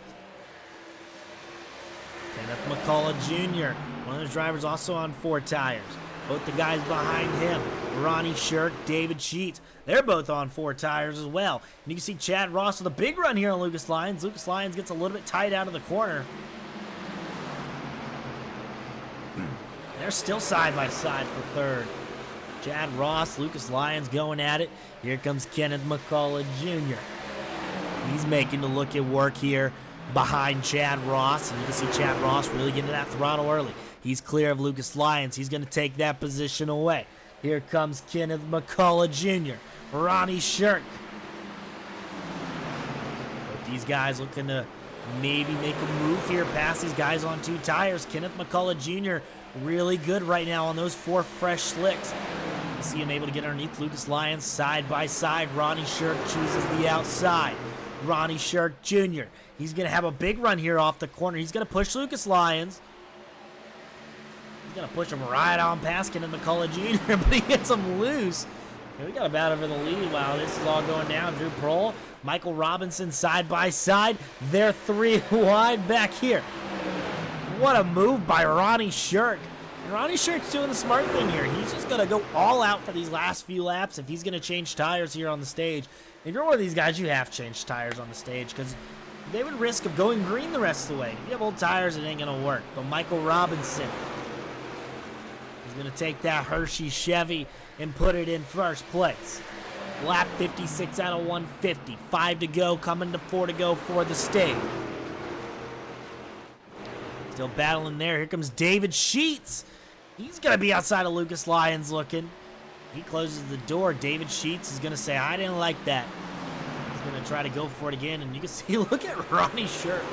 Kenneth McCullough Jr., one of those drivers also on 4 tires. Both the guys behind him, Ronnie Shirk, David Sheets, they're both on 4 tires as well. And you can see Chad Ross with a big run here on Lucas Lyons. Lucas Lyons gets a little bit tight out of the corner. They're still side by side for third. Chad Ross, Lucas Lyons going at it. Here comes Kenneth McCullough Jr. He's making the look at work here behind Chad Ross. And you can see Chad Ross really getting to that throttle early. He's clear of Lucas Lyons. He's going to take that position away. Here comes Kenneth McCullough Jr. Ronnie Shirk. Both these guys looking to maybe make a move here past these guys on 2 tires. Kenneth McCullough Jr. really good right now on those 4 fresh slicks. You can see him able to get underneath Lucas Lyons side by side. Ronnie Shirk chooses the outside. Ronnie Shirk Jr. He's going to have a big run here off the corner. He's going to push Lucas Lyons. He's going to push him right on past Kenneth McCullough Jr., but he gets him loose. And we got about over the lead while this is all going down. Drew Prohl, Michael Robinson side by side. They're 3 wide back here. What a move by Ronnie Shirk. And Ronnie Shirk's doing the smart thing here. He's just going to go all out for these last few laps if he's going to change tires here on the stage. If you're one of these guys, you have changed tires on the stage because they would risk of going green the rest of the way. If you have old tires, it ain't going to work. But Michael Robinson is going to take that Hershey Chevy and put it in first place. Lap 56 out of 150. 5 to go, coming to 4 to go for the stage. Still battling there. Here comes David Sheets. He's going to be outside of Lucas Lyons looking. He closes the door. David Sheets is going to say, I didn't like that. He's going to try to go for it again. And you can see, look at Ronnie Shirk.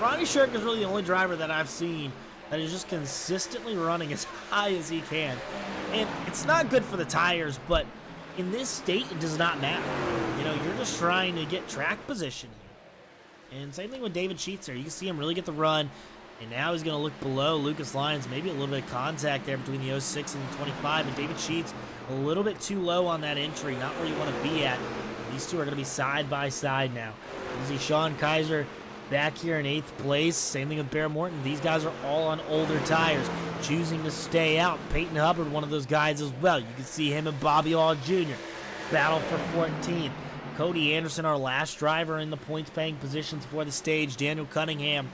Ronnie Shirk is really the only driver that I've seen that is just consistently running as high as he can. And it's not good for the tires, but in this state, it does not matter. You know, you're just trying to get track position here. And same thing with David Sheets there. You can see him really get the run. And now he's going to look below Lucas Lyons. Maybe a little bit of contact there between the 06 and the 25. And David Sheets a little bit too low on that entry. Not where you want to be at. These two are going to be side by side now. You see Sean Kaiser back here in 8th place. Same thing with Bear Morton. These guys are all on older tires, choosing to stay out. Peyton Hubbard, one of those guys as well. You can see him and Bobby Hall Jr. battle for 14th. Cody Anderson, our last driver in the points-paying positions for the stage. Daniel Cunningham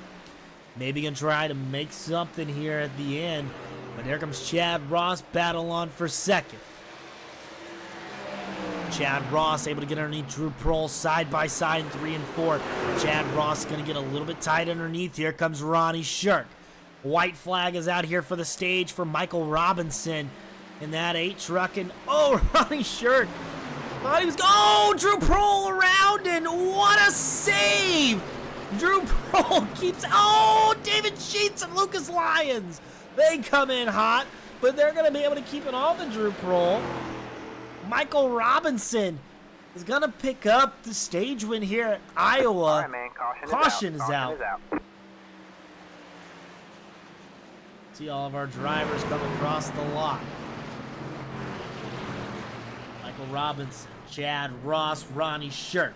maybe going to try to make something here at the end. But here comes Chad Ross, battle on for second. Chad Ross able to get underneath Drew Prohl side by side in 3 and 4. Chad Ross going to get a little bit tight underneath. Here comes Ronnie Shirk. White flag is out here for the stage for Michael Robinson in that 8 truck. And oh, Ronnie Shirk. Thought he was, oh, Drew Prohl around, and what a save! Drew Prohl keeps, oh, David Sheets and Lucas Lyons. They come in hot, but they're going to be able to keep it on the Drew Prohl. Michael Robinson is going to pick up the stage win here at Iowa. All right, man. Caution is out. See all of our drivers come across the lot. Michael Robinson, Chad Ross, Ronnie Shirk,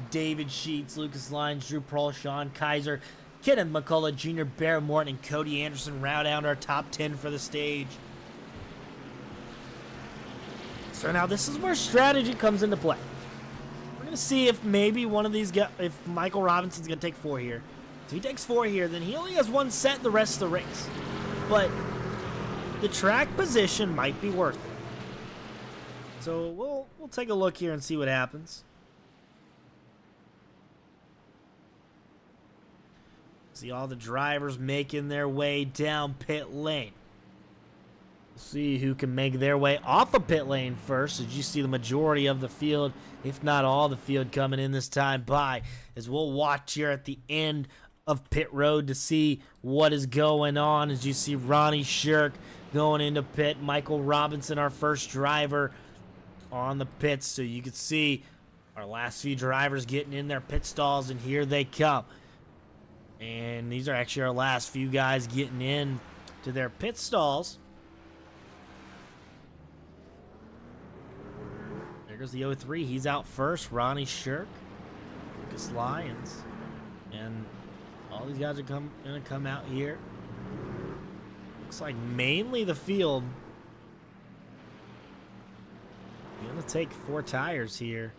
David Sheets, Lucas Lyons, Drew Prohl, Sean Kaiser, Kenneth McCullough Jr., Bear Morton, and Cody Anderson round out our top 10 for the stage. So now this is where strategy comes into play. We're going to see if maybe one of these guys, if Michael Robinson's going to take 4 here. If he takes 4 here, then he only has 1 set the rest of the race. But the track position might be worth it. So we'll take a look here and see what happens. See all the drivers making their way down pit lane. See who can make their way off of pit lane first, as you see the majority of the field, if not all the field, coming in this time by, as we'll watch here at the end of pit road to see what is going on. As you see Ronnie Shirk going into pit, Michael Robinson, our first driver, on the pits. So you can see our last few drivers getting in their pit stalls, and here they come. And these are actually our last few guys getting in to their pit stalls. There goes the 03. He's out first. Ronnie Shirk, Lucas Lyons, and all these guys are gonna come out here. Looks like mainly the field. You're gonna take 4 tires here.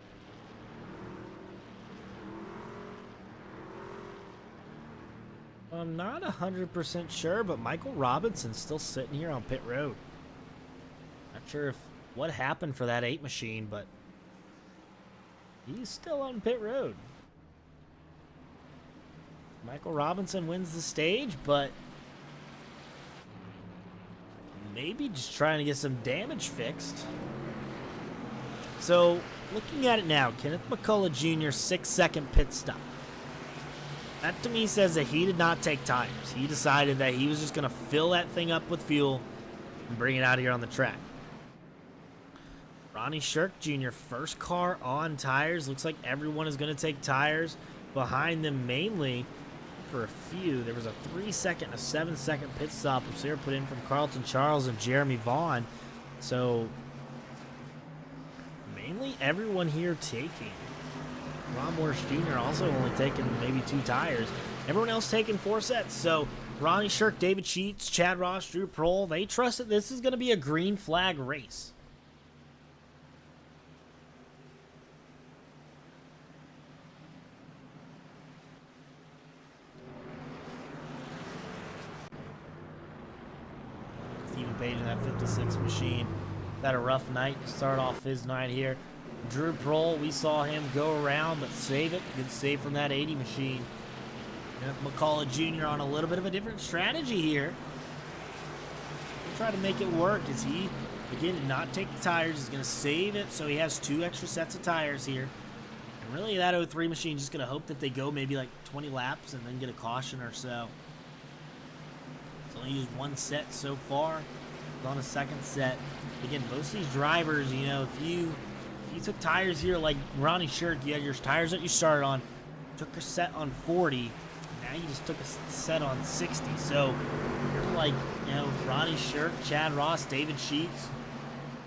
I'm not 100% sure, but Michael Robinson's still sitting here on pit road. Not sure if what happened for that 8 machine, but he's still on pit road. Michael Robinson wins the stage, but maybe just trying to get some damage fixed. So, looking at it now, Kenneth McCullough Jr. 6-second pit stop. That to me says that he did not take tires. He decided that he was just going to fill that thing up with fuel and bring it out here on the track. Ronnie Shirk Jr., first car on tires. Looks like everyone is going to take tires behind them mainly for a few. There was a 3-second and a 7-second pit stop which they were put in from Carlton Charles and Jeremy Vaughn. So mainly everyone here taking. Ron Morris Jr. also only taking maybe 2 tires. Everyone else taking 4 sets. So Ronnie Shirk, David Sheets, Chad Ross, Drew Prohl, they trust that this is going to be a green flag race. Stephen Page in that 56 machine. Had a rough night to start off his night here. Drew Prohl, we saw him go around but save it. Good save from that 80 machine. McCullough Jr. on a little bit of a different strategy here. He'll try to make it work as he, again, did not take the tires. He's going to save it, so he has 2 extra sets of tires here. And really, that 03 machine just going to hope that they go maybe like 20 laps and then get a caution or so. He's only used 1 set so far. He's on a 2nd set. Again, most of these drivers, you know, if you took tires here like Ronnie Shirk, you had your tires that you started on, took a set on 40, now you just took a set on 60. So you're like, you know, Ronnie Shirk, Chad Ross, David Sheets,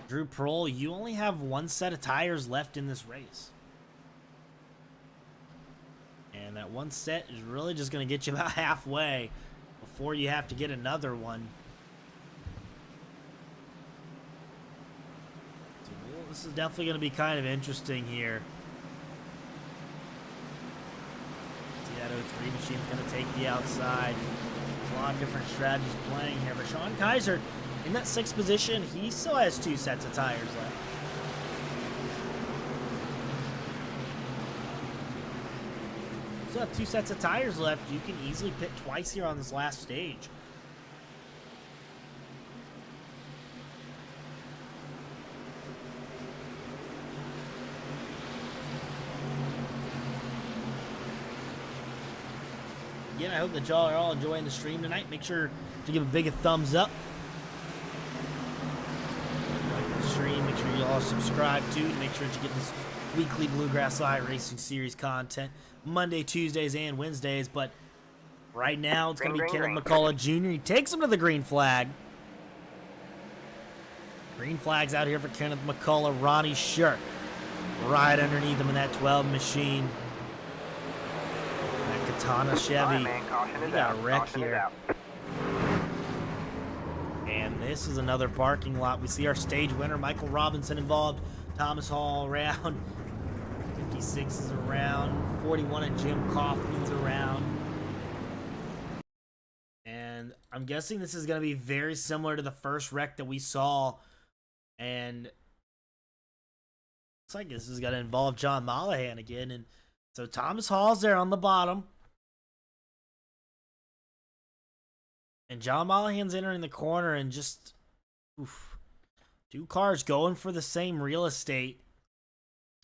Drew Prohl, you only have 1 set of tires left in this race. And that 1 set is really just going to get you about halfway before you have to get another one. This is definitely going to be kind of interesting here. See that 03 machine's going to take the outside. There's a lot of different strategies playing here. But Sean Kaiser, in that 6th position, he still has 2 sets of tires left. Still have 2 sets of tires left. You can easily pit twice here on this last stage. Again, I hope that y'all are all enjoying the stream tonight. Make sure to give a big thumbs up. Like the stream, make sure you all subscribe to make sure that you get this weekly Bluegrass Iracing series content Monday, Tuesdays, and Wednesdays. But right now, it's going to be Kenneth McCullough Jr. He takes him to the green flag. Green flag's out here for Kenneth McCullough. Ronnie Shirk right underneath him in that 12 machine. Katana Chevy. We got a wreck here. And this is another parking lot. We see our stage winner, Michael Robinson, involved. Thomas Hall around. 56 is around. 41 and Jim Kaufman's around. And I'm guessing this is going to be very similar to the first wreck that we saw. And looks like this is going to involve John Mollahan again. And so Thomas Hall's there on the bottom. And John Mollahan's entering the corner and just, oof, 2 cars going for the same real estate.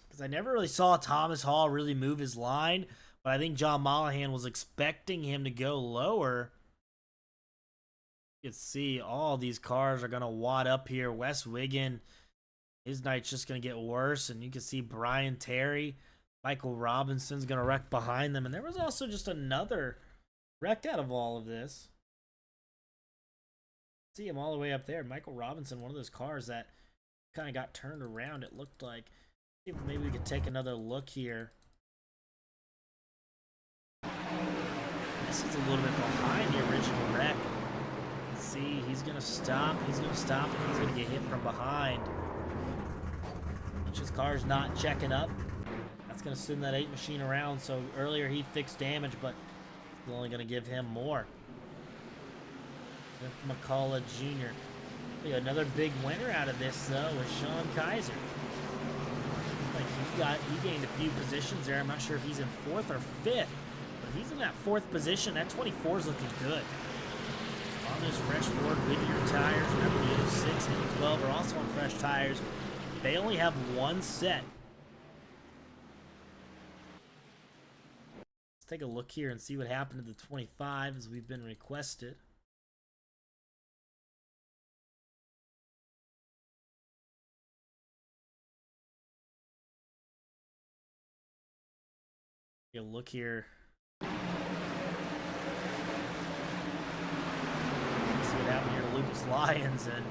Because I never really saw Thomas Hall really move his line. But I think John Mollahan was expecting him to go lower. You can see all these cars are going to wad up here. Wes Wiggin, his night's just going to get worse. And you can see Brian Terry, Michael Robinson's going to wreck behind them. And there was also just another wreck out of all of this. See him all the way up there. Michael Robinson, one of those cars that kind of got turned around, it looked like. See if maybe we could take another look here. This is a little bit behind the original wreck. See, he's going to stop. He's going to stop, and he's going to get hit from behind. His car's not checking up. That's going to send that 8 machine around. So earlier he fixed damage, but it's only going to give him more. McCullough Jr. Another big winner out of this, though, was Sean Kaiser. Like he gained a few positions there. I'm not sure if he's in 4th or 5th, but if he's in that 4th position, that 24 is looking good. On those fresh Ford Goodyear tires, remember the 06 and 12 are also on fresh tires. They only have one set. Let's take a look here and see what happened to the 25 as we've been requested. Take a look here. See what happened here to Lucas Lyons, and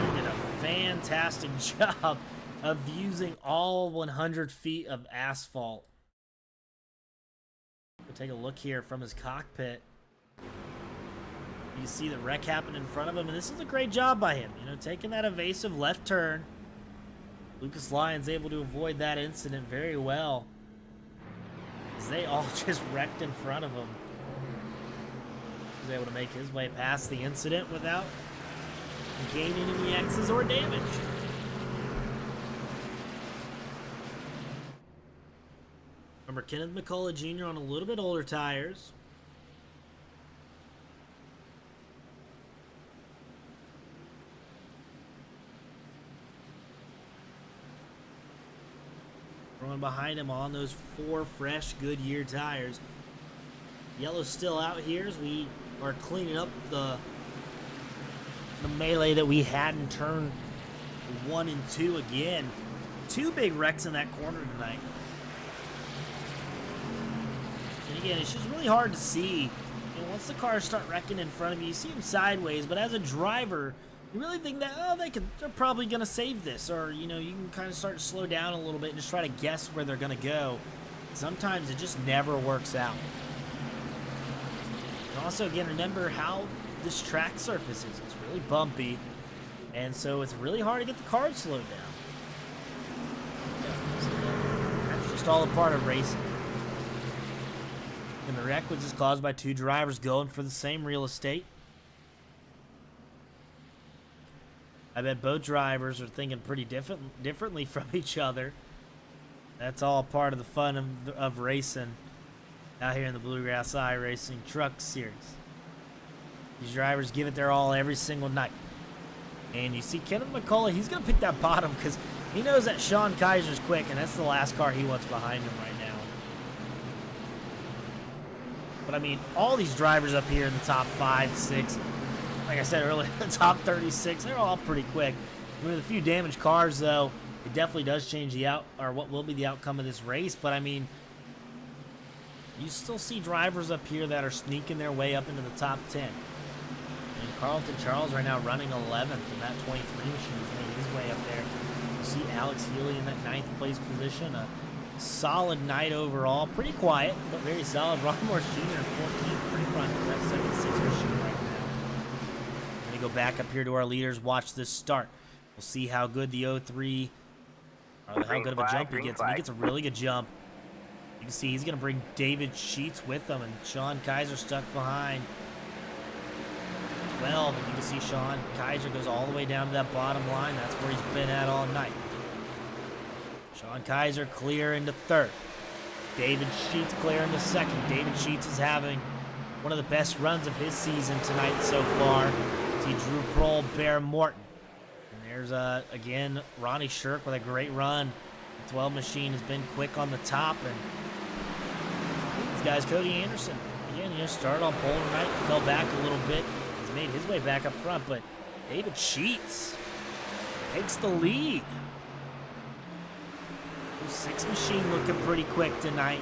he did a fantastic job of using all 100 feet of asphalt. We'll take a look here from his cockpit. You see the wreck happen in front of him, and this is a great job by him. You know, taking that evasive left turn. Lucas Lyons able to avoid that incident very well, as they all just wrecked in front of him. He was able to make his way past the incident without gaining any X's or damage. Remember, Kenneth McCullough Jr. on a little bit older tires. Throwing behind him on those 4 fresh Goodyear tires. Yellow's still out here as we are cleaning up the melee that we had in turn 1 and 2 again. 2 big wrecks in that corner tonight. And again, it's just really hard to see. You know, once the cars start wrecking in front of you, you see them sideways, but as a driver, you really think that, oh, they're probably going to save this. Or, you know, you can kind of start to slow down a little bit and just try to guess where they're going to go. Sometimes it just never works out. And also, again, remember how this track surface is. It's really bumpy, and so it's really hard to get the cars slowed down. That's just all a part of racing. And the wreck was just caused by 2 drivers going for the same real estate. I bet both drivers are thinking pretty differently from each other. That's all part of the fun of racing out here in the Bluegrass Iracing Truck Series. These drivers give it their all every single night. And you see Kenneth McCullough, he's going to pick that bottom because he knows that Sean Kaiser's quick, and that's the last car he wants behind him right now. But, I mean, all these drivers up here in the top 5, 6, like I said earlier, the top 36, they're all pretty quick. With a few damaged cars, though, it definitely does change what will be the outcome of this race. But, I mean, you still see drivers up here that are sneaking their way up into the top 10. And Carlton Charles right now running 11th in that 23 machine. He's made his way up there. You see Alex Healy in that 9th place position. A solid night overall. Pretty quiet, but very solid. Ron Morse Jr. 14th, pretty front for that 76 machine right now. Going to go back up here to our leaders. Watch this start. We'll see how good the 03, or how good of a jump he gets. And he gets a really good jump. You can see he's going to bring David Sheets with him, and Sean Kaiser stuck behind 12. And you can see Sean Kaiser goes all the way down to that bottom line. That's where he's been at all night. Sean Kaiser clear into 3rd. David Sheets clear into 2nd. David Sheets is having one of the best runs of his season tonight so far. See Drew Prohl, Bear Morton. And there's, again, Ronnie Shirk with a great run. 12 machine has been quick on the top, and these guys, Cody Anderson, again, started on pole tonight, fell back a little bit. He's made his way back up front, but David Sheets takes the lead. 6 machine looking pretty quick tonight.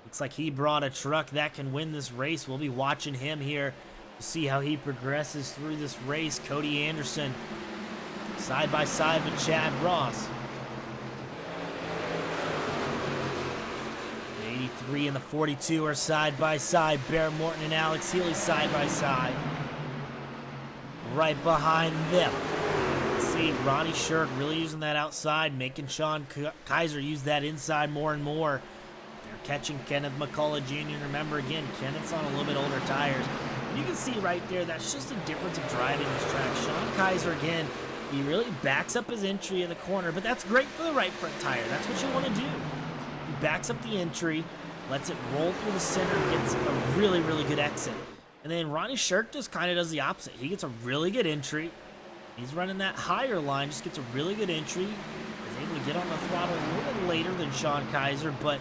Looks like he brought a truck that can win this race. We'll be watching him here to see how he progresses through this race. Cody Anderson side by side with Chad Ross. 83 and the 42 are side by side. Barrett Morton and Alex Healy side by side. Right behind them, see Ronnie Shirk really using that outside, making Sean Kaiser use that inside more and more. They're catching Kenneth McCullough Jr. Remember, again, Kenneth's on a little bit older tires. And you can see right there, that's just a difference of driving this track. Sean Kaiser, again, he really backs up his entry in the corner, but that's great for the right front tire. That's what you want to do. He backs up the entry, lets it roll through the center, gets a really, really good exit. And then Ronnie Shirk just kind of does the opposite. He gets a really good entry. He's running that higher line, just gets a really good entry. Is able to get on the throttle a little bit later than Sean Kaiser, but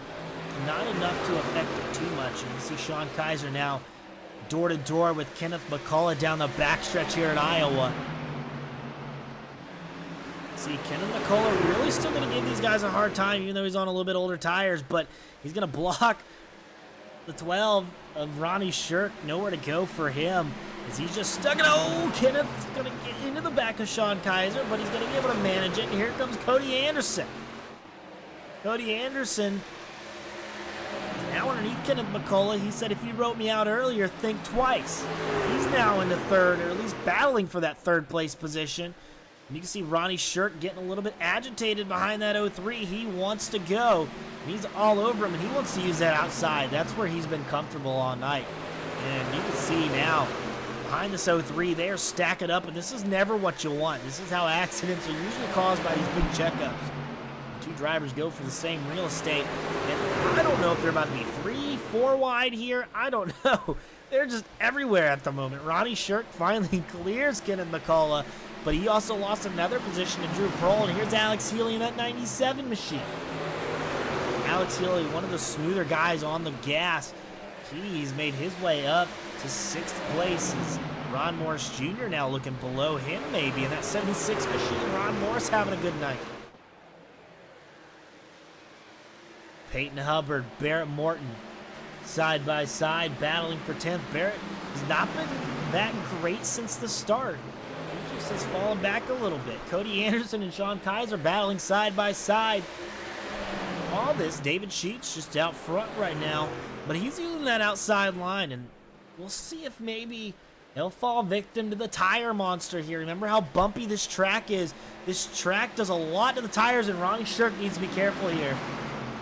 not enough to affect it too much. And you see Sean Kaiser now door to door with Kenneth McCullough down the backstretch here at Iowa. See, Kenneth McCullough really still going to give these guys a hard time, even though he's on a little bit older tires, but he's going to block the 12 of Ronnie Shirk. Nowhere to go for him as he's just stuck in. Oh, Kenneth's going to get into the back of Sean Kaiser, but he's going to be able to manage it. And here comes Cody Anderson. Cody Anderson is now underneath Kenneth McCullough. He said, if you wrote me out earlier, think twice. He's now in the third, or at least battling for that third place position. And you can see Ronnie Shirk getting a little bit agitated behind that 03. He wants to go. He's all over him, and he wants to use that outside. That's where he's been comfortable all night. And you can see now, behind this 03, they are stacking up, and this is never what you want. This is how accidents are usually caused by these big checkups. Two drivers go for the same real estate, and I don't know if they're about to be 3, 4 wide here. I don't know. They're just everywhere at the moment. Ronnie Shirk finally clears Kenneth McCullough, but he also lost another position to Drew Prohl, and here's Alex Healy in that 97 machine. Alex Healy, one of the smoother guys on the gas. He's made his way up to 6th place. Is Ron Morris Jr. now looking below him maybe in that 76 machine. Ron Morris having a good night. Peyton Hubbard, Barrett Morton, side by side, battling for 10th. Barrett has not been that great since the start. He just has fallen back a little bit. Cody Anderson and Sean Kaiser battling side by side. All this, David Sheets just out front right now, but he's using that outside line, and we'll see if maybe he'll fall victim to the tire monster here. Remember how bumpy this track is. This track does a lot to the tires, and Ronnie Shirk needs to be careful here.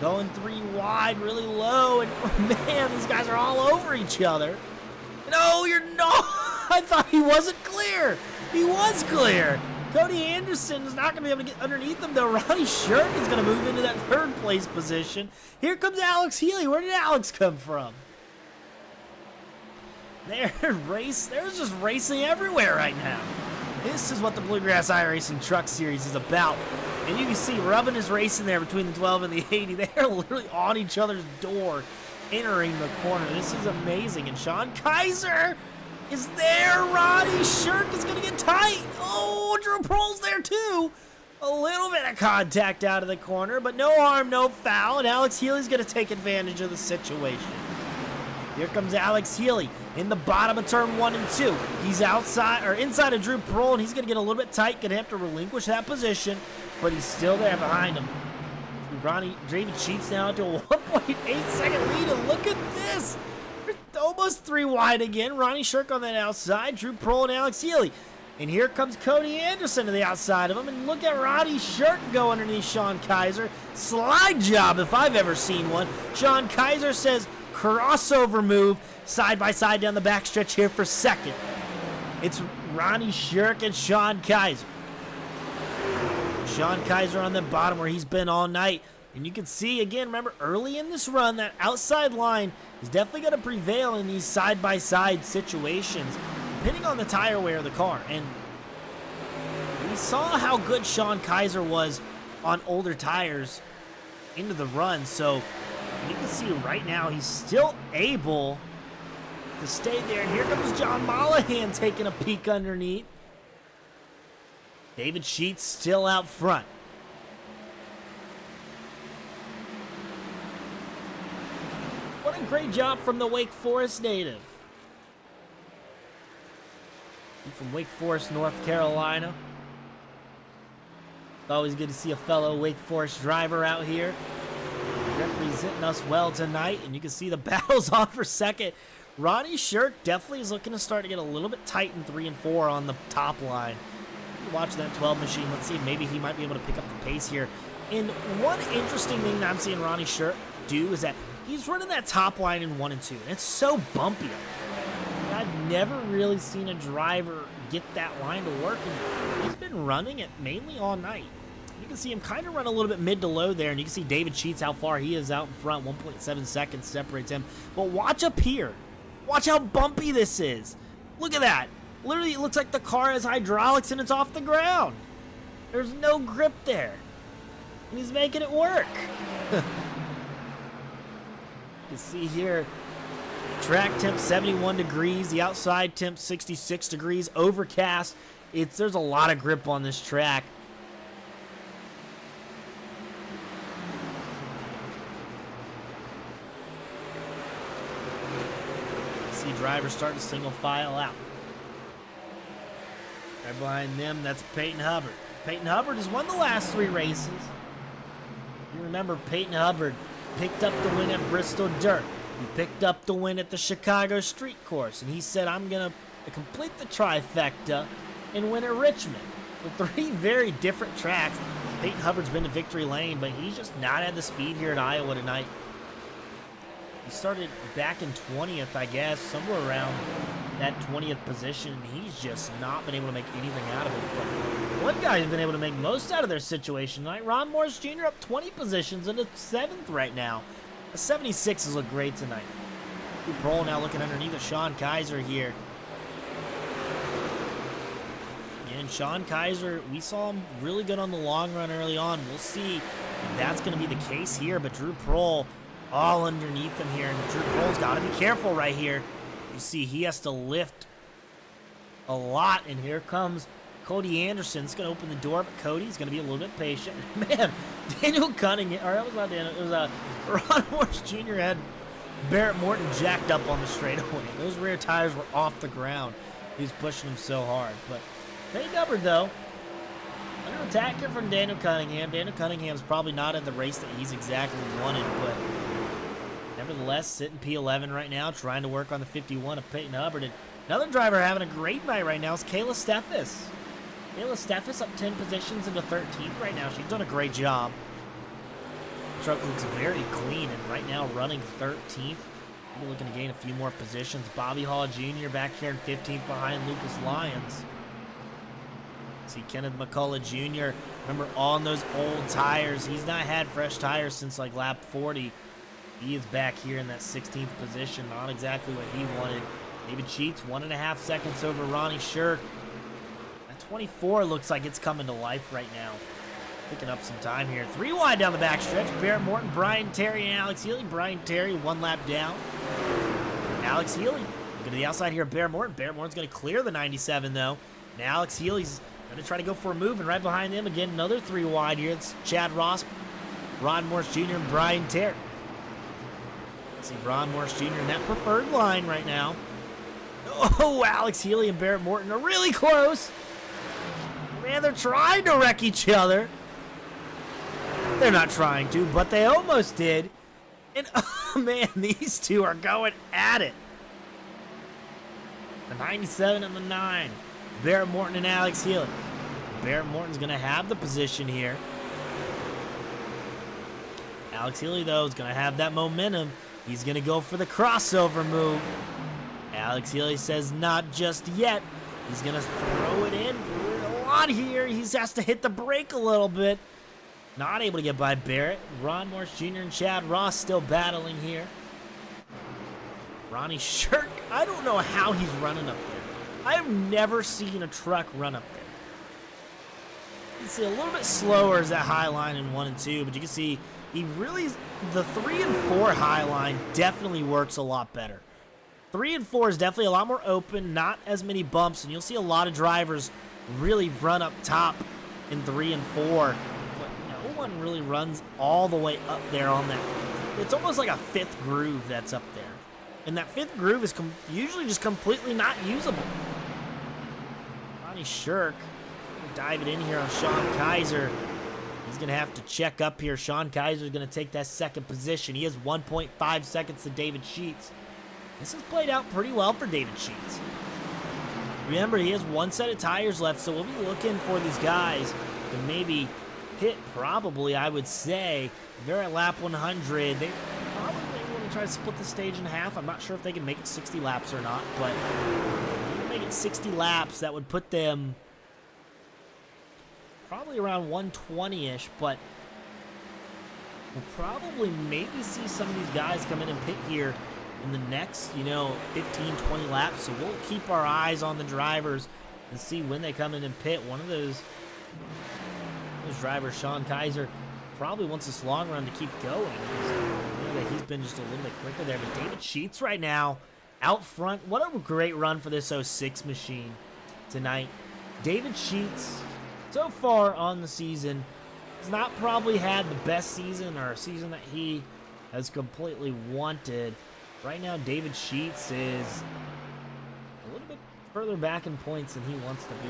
Going 3 wide, really low, and oh man, these guys are all over each other. No, you're not. I thought he wasn't clear. He was clear. Cody Anderson is not going to be able to get underneath him, though. Ronnie Shirk is going to move into that 3rd place position. Here comes Alex Healy. Where did Alex come from? They're just racing everywhere right now. This is what the Bluegrass Iracing Truck Series is about. And you can see Rubbin is racing there between the 12 and the 80. They're literally on each other's door, entering the corner. This is amazing. And Sean Kaiser is there. Ronnie Shirk is going to get tight. Oh, Drew Prohl's there too. A little bit of contact out of the corner, but no harm, no foul. And Alex Healy's going to take advantage of the situation. Here comes Alex Healy in the bottom of turn 1 and 2. He's outside or inside of Drew Prohl, and he's going to get a little bit tight. Going to have to relinquish that position, but he's still there behind him. David Sheets now to a 1.8 second lead, and look at this. Almost 3 wide again. Ronnie Shirk on that outside. Drew Prohl and Alex Healy. And here comes Cody Anderson to the outside of him. And look at Ronnie Shirk go underneath Sean Kaiser. Slide job if I've ever seen one. Sean Kaiser says crossover move side by side down the backstretch here for 2nd. It's Ronnie Shirk and Sean Kaiser. Sean Kaiser on the bottom where he's been all night. And you can see, again, remember, early in this run, that outside line is definitely going to prevail in these side-by-side situations, depending on the tire wear of the car. And we saw how good Sean Kaiser was on older tires into the run. So you can see right now he's still able to stay there. And here comes John Mollahan taking a peek underneath. David Sheets still out front. What a great job from the Wake Forest native. He's from Wake Forest, North Carolina. It's always good to see a fellow Wake Forest driver out here representing us well tonight. And you can see the battle's on for second. Ronnie Shirk definitely is looking to start to get a little bit tight in 3 and 4 on the top line. Watch that 12 machine. Let's see if maybe he might be able to pick up the pace here. And one interesting thing that I'm seeing Ronnie Shirk do is that he's running that top line in 1 and 2. And it's so bumpy up there. I've never really seen a driver get that line to work. And he's been running it mainly all night. You can see him kind of run a little bit mid to low there. And you can see David Sheets how far he is out in front. 1.7 seconds separates him. But watch up here. Watch how bumpy this is. Look at that. Literally, it looks like the car has hydraulics and it's off the ground. There's no grip there. And he's making it work. You see here, track temp 71 degrees, the outside temp 66 degrees, overcast. There's a lot of grip on this track. See drivers starting to single file out. Right behind them, that's Peyton Hubbard. Peyton Hubbard has won the last 3 races. You remember Peyton Hubbard picked up the win at Bristol Dirt. He picked up the win at the Chicago Street Course. And he said, I'm going to complete the trifecta and win at Richmond. The 3 very different tracks. Peyton Hubbard's been to victory lane, but he's just not had the speed here at Iowa tonight. He started back in 20th, I guess, somewhere around that 20th position. He's just not been able to make anything out of it. But one guy's been able to make most out of their situation tonight. Ron Morris Jr. up 20 positions into 7th right now. The 76s look great tonight. Prohl now looking underneath of Sean Kaiser here. Again, Sean Kaiser, we saw him really good on the long run early on. We'll see if that's going to be the case here. But Drew Prohl all underneath him here. And Drew Prohl's got to be careful right here. You see, he has to lift a lot. And here comes Cody Anderson. It's going to open the door, but Cody's going to be a little bit patient. Man, Daniel Cunningham, or that was not Daniel, it was Ron Morris Jr. had Barrett Morton jacked up on the straightaway. Those rear tires were off the ground. He's pushing him so hard. But Peyton Hubbard, though, under attack here from Daniel Cunningham. Daniel Cunningham's probably not in the race that he's exactly wanted, but nevertheless, sitting P11 right now, trying to work on the 51 of Peyton Hubbard. And another driver having a great night right now is Kayla Steffes. Kayla Steffes up 10 positions into 13th right now. She's done a great job. The truck looks very clean and right now running 13th. We're looking to gain a few more positions. Bobby Hall Jr. back here in 15th behind Lucas Lyons. See Kenneth McCullough Jr. Remember, on those old tires. He's not had fresh tires since like lap 40. He is back here in that 16th position. Not exactly what he wanted. David Sheets, 1.5 seconds over Ronnie Shirk. That 24 looks like it's coming to life right now. Picking up some time here. 3 wide down the backstretch. Barrett Morton, Brian Terry, and Alex Healy. Brian Terry, 1 lap down. Alex Healy. Look to the outside here, Barrett Morton. Barrett Morton's going to clear the 97, though. Now Alex Healy's going to try to go for a move, and right behind them, again, another 3 wide here. It's Chad Ross, Ron Morris Jr., and Brian Terry. See Ron Morris Jr. in that preferred line right now. Oh, Alex Healy and Barrett Morton are really close. Man, they're trying to wreck each other. They're not trying to, but they almost did. And, oh, man, these two are going at it. The 97 and the 9. Barrett Morton and Alex Healy. Barrett Morton's going to have the position here. Alex Healy, though, is going to have that momentum. He's going to go for the crossover move. Alex Healy says not just yet. He's going to throw it in a lot here. He has to hit the brake a little bit. Not able to get by Barrett. Ron Morris Jr. and Chad Ross still battling here. Ronnie Shirk, I don't know how he's running up there. I have never seen a truck run up there. You can see a little bit slower is that high line in 1 and 2, but you can see he really, the 3 and 4 high line definitely works a lot better. 3 and 4 is definitely a lot more open, not as many bumps, and you'll see a lot of drivers really run up top in 3 and 4, but no one really runs all the way up there on that. It's almost like a 5th groove that's up there, and that 5th groove is usually just completely not usable. Ronnie Shirk dive it in here on Sean Kaiser. He's going to have to check up here. Sean Kaiser is going to take that 2nd position. He has 1.5 seconds to David Sheets. This has played out pretty well for David Sheets. Remember, he has 1 set of tires left, so we'll be looking for these guys to maybe hit probably, I would say, they're at lap 100. They probably want to try to split the stage in half. I'm not sure if they can make it 60 laps or not, but if they can make it 60 laps, that would put them probably around 120-ish, but we'll probably maybe see some of these guys come in and pit here in the next, 15, 20 laps. So we'll keep our eyes on the drivers and see when they come in and pit. One of those drivers, Sean Kaiser, probably wants this long run to keep going. He's been just a little bit quicker there. But David Sheets right now out front. What a great run for this 06 machine tonight. David Sheets, so far on the season, has not probably had the best season or a season that he has completely wanted. Right now, David Sheets is a little bit further back in points than he wants to be.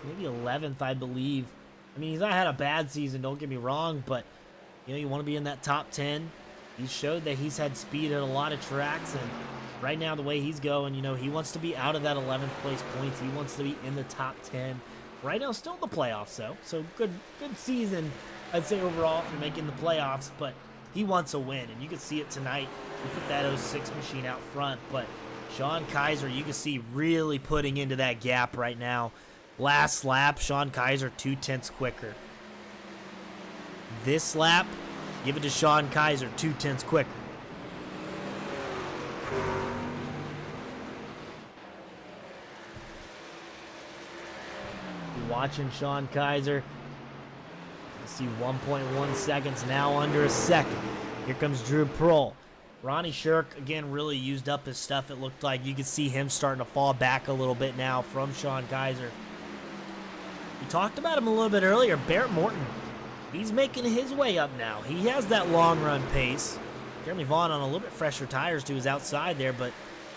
Maybe 11th, I believe. I mean, he's not had a bad season, don't get me wrong, but, you want to be in that top 10. He showed that he's had speed at a lot of tracks, and right now, the way he's going, he wants to be out of that 11th place points. He wants to be in the top 10. Right now, still in the playoffs, though. So, good season, I'd say, overall for making the playoffs, but he wants a win, and you can see it tonight. We put that 06 machine out front, but Sean Kaiser, you can see really putting into that gap right now. Last lap, Sean Kaiser 0.2 quicker. This lap, give it to Sean Kaiser 0.2 quicker. Watching Sean Kaiser. See 1.1 seconds, now under a second. Here comes Drew Prohl. Ronnie Shirk, again, really used up his stuff. It looked like you could see him starting to fall back a little bit now from Sean Kaiser. We talked about him a little bit earlier. Barrett Morton, he's making his way up now. He has that long run pace. Jeremy Vaughn on a little bit fresher tires to his outside there, but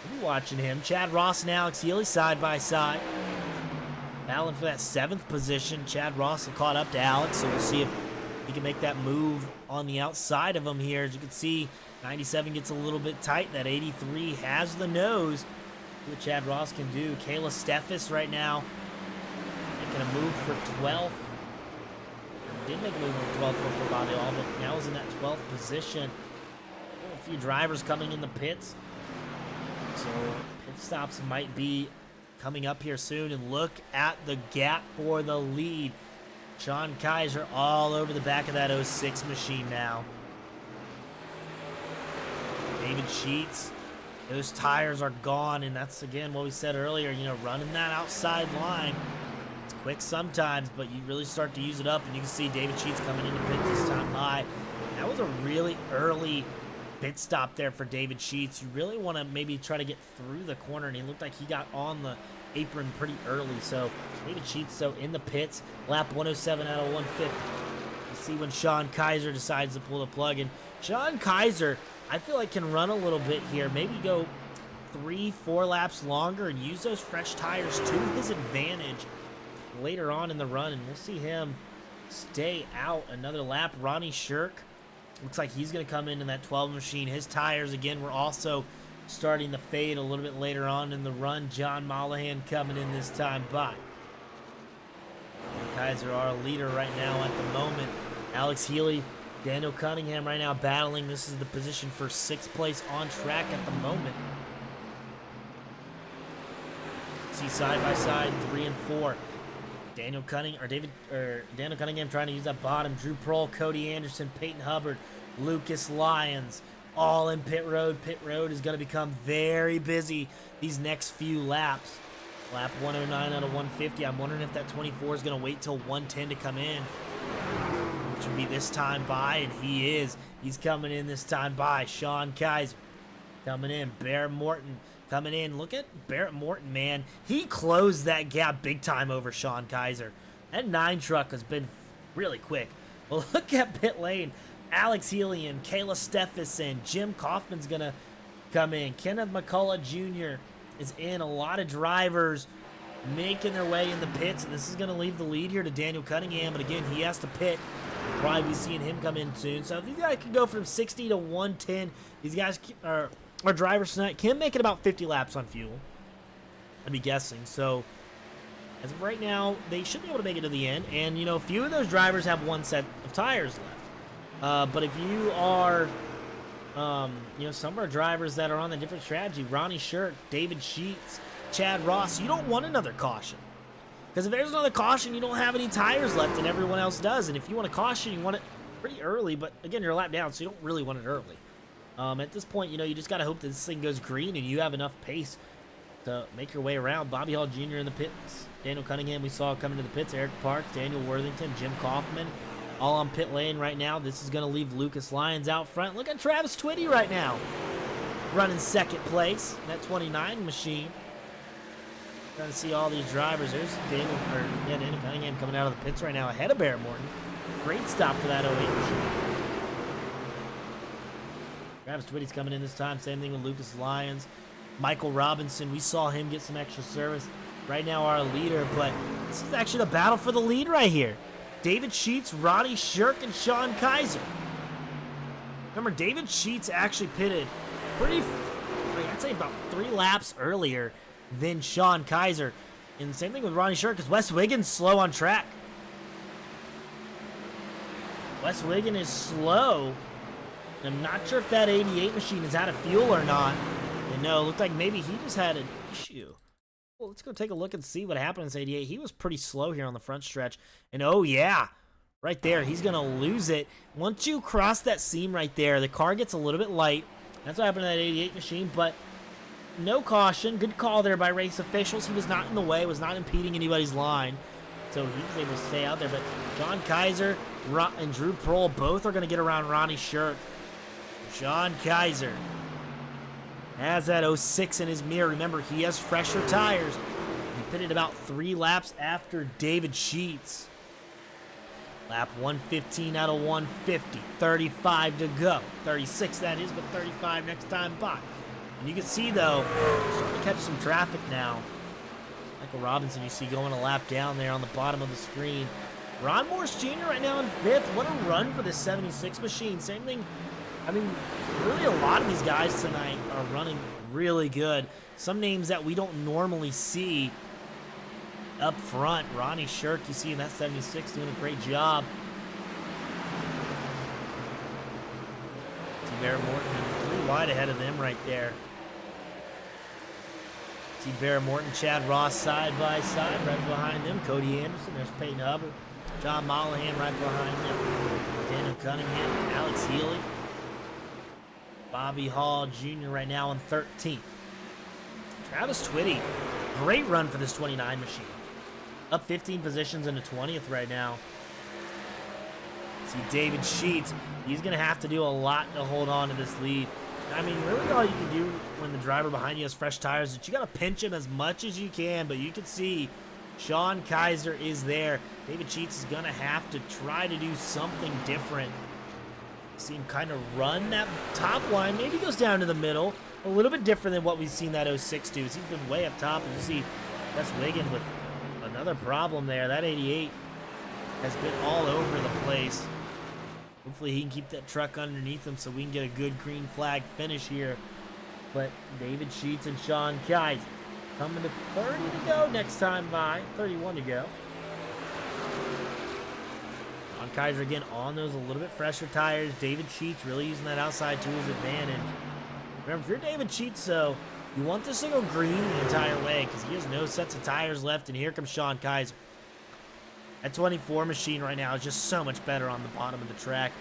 we'll be watching him. Chad Ross and Alex Healy side by side. Battling for that 7th position. Chad Ross caught up to Alex, so we'll see if he can make that move on the outside of him here. As you can see, 97 gets a little bit tight. That 83 has the nose. See what Chad Ross can do. Kayla Steffes right now making a move for 12th. Did make a move for 12th for Bobby All, but now is in that 12th position. A few drivers coming in the pits. So pit stops might be coming up here soon, and look at the gap for the lead. Sean Kaiser all over the back of that 06 machine now. David Sheets, those tires are gone, and that's, again, what we said earlier, running that outside line. It's quick sometimes, but you really start to use it up, and you can see David Sheets coming into pit this time high. That was a really early pit stop there for David Sheets. You really want to maybe try to get through the corner, and he looked like he got on the apron pretty early. So David Sheets, in the pits, lap 107 out of 150. You see when Sean Kaiser decides to pull the plug, and Sean Kaiser, I feel like, can run a little bit here, maybe go 3-4 laps longer and use those fresh tires to his advantage later on in the run, and we'll see him stay out another lap. Ronnie Shirk, looks like he's going to come in that 12 machine. His tires, again, were also starting to fade a little bit later on in the run. John Mollahan coming in this time by. Kaiser, our leader right now at the moment. Alex Healy, Daniel Cunningham right now battling. This is the position for 6th place on track at the moment. See side by side, 3 and 4. Daniel Cunningham trying to use that bottom. Drew Prohl, Cody Anderson, Peyton Hubbard, Lucas Lyons, all in pit road. Pit road is going to become very busy these next few laps. Lap 109 out of 150. I'm wondering if that 24 is going to wait till 110 to come in, which would be this time by, and he is. He's coming in this time by. Sean Kaiser coming in. Barrett Morton coming in. Look at Barrett Morton, man. He closed that gap big time over Sean Kaiser. That 9 truck has been really quick. Well, look at pit lane. Alex Healy and Kayla Stephenson. Jim Kaufman's going to come in. Kenneth McCullough Jr. is in. A lot of drivers making their way in the pits, and this is going to leave the lead here to Daniel Cunningham, but again, he has to pit. We'll probably be seeing him come in soon. So if these guys can go from 60 to 110, these guys, our drivers tonight, can make it about 50 laps on fuel, I'd be guessing. So as of right now, they should be able to make it to the end, and you know, a few of those drivers have one set of tires left. But if you are, you know, some of our drivers that are on a different strategy, Ronnie Shirk, David Sheets, Chad Ross, you don't want another caution. Because if there's another caution, you don't have any tires left and everyone else does. And if you want a caution, you want it pretty early. But again, you're a lap down, so you don't really want it early. At this point, you know, you just got to hope that this thing goes green and you have enough pace to make your way around. Bobby Hall Jr. in the pits. Daniel Cunningham we saw coming to the pits. Eric Parks, Daniel Worthington, Jim Kaufman, all on pit lane right now. This is going to leave Lucas Lyons out front. Look at Travis Twitty right now, running second place. That 29 machine. Trying to see all these drivers. There's Daniel Cunningham coming out of the pits right now ahead of Barrett Morton. Great stop for that 08 machine. Travis Twitty's coming in this time. Same thing with Lucas Lyons. Michael Robinson, we saw him get some extra service. Right now our leader, but this is actually the battle for the lead right here. David Sheets, Ronnie Shirk, and Sean Kaiser. Remember, David Sheets actually pitted pretty, I'd say about 3 laps earlier than Sean Kaiser. And the same thing with Ronnie Shirk, because Wes Wiggins slow on track. Wes Wiggins is slow. I'm not sure if that 88 machine is out of fuel or not. And no, it looked like maybe he just had an issue. Well, let's go take a look and see what happened in this 88. He was pretty slow here on the front stretch. And oh yeah, right there, he's going to lose it. Once you cross that seam right there, the car gets a little bit light. That's what happened to that 88 machine, but no caution. Good call there by race officials. He was not in the way, was not impeding anybody's line. So he was able to stay out there. But John Kaiser and Drew Prohl both are going to get around Ronnie Shirk. Sean Kaiser has that 06 in his mirror. Remember, he has fresher tires. He pitted about 3 laps after David Sheets. Lap 115 out of 150. 35 to go. 36 that is, but 35 next time by. And you can see, though, starting to catch some traffic now. Michael Robinson, you see going a lap down there on the bottom of the screen. Ron Morris Jr. right now in 5th. What a run for this 76 machine. Same thing. I mean, really a lot of these guys tonight are running really good. Some names that we don't normally see up front. Ronnie Shirk, you see in that 76, doing a great job. See Barrett Morton 3 wide ahead of them right there. See Barrett Morton, Chad Ross side by side, right behind them. Cody Anderson, there's Peyton Hubbard. John Mollahan right behind them. Daniel Cunningham, Alex Healy. Bobby Hall Jr. right now on 13th. Travis Twitty, great run for this 29 machine. Up 15 positions into 20th right now. See David Sheets, he's going to have to do a lot to hold on to this lead. I mean, really all you can do when the driver behind you has fresh tires is you got to pinch him as much as you can, but you can see Sean Kaiser is there. David Sheets is going to have to try to do something different. See him kind of run that top line. Maybe goes down to the middle. A little bit different than what we've seen that 06 do. He's been way up top. And you see Wes Wiggins with another problem there. That 88 has been all over the place. Hopefully he can keep that truck underneath him so we can get a good green flag finish here. But David Sheets and Sean Kaiser coming to 30 to go next time by. 31 to go. Sean Kaiser again on those a little bit fresher tires. David Sheets really using that outside to his advantage. Remember, if you're David Sheets, though, you want this to go green the entire way because he has no sets of tires left, and here comes Sean Kaiser. That 24 machine right now is just so much better on the bottom of the track.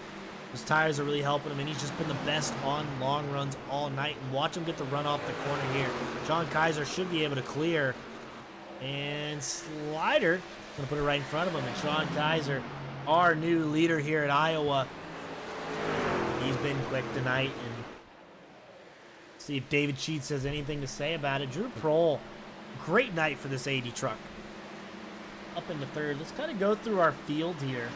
His tires are really helping him, and he's just been the best on long runs all night. And watch him get the run off the corner here. Sean Kaiser should be able to clear And slider, gonna put it right in front of him. And Sean Kaiser, our new leader here at Iowa, he's been quick tonight. And see if David Sheets has anything to say about it. Drew Prohl, great night for this 80 truck. Up into third. Let's kind of go through our field here.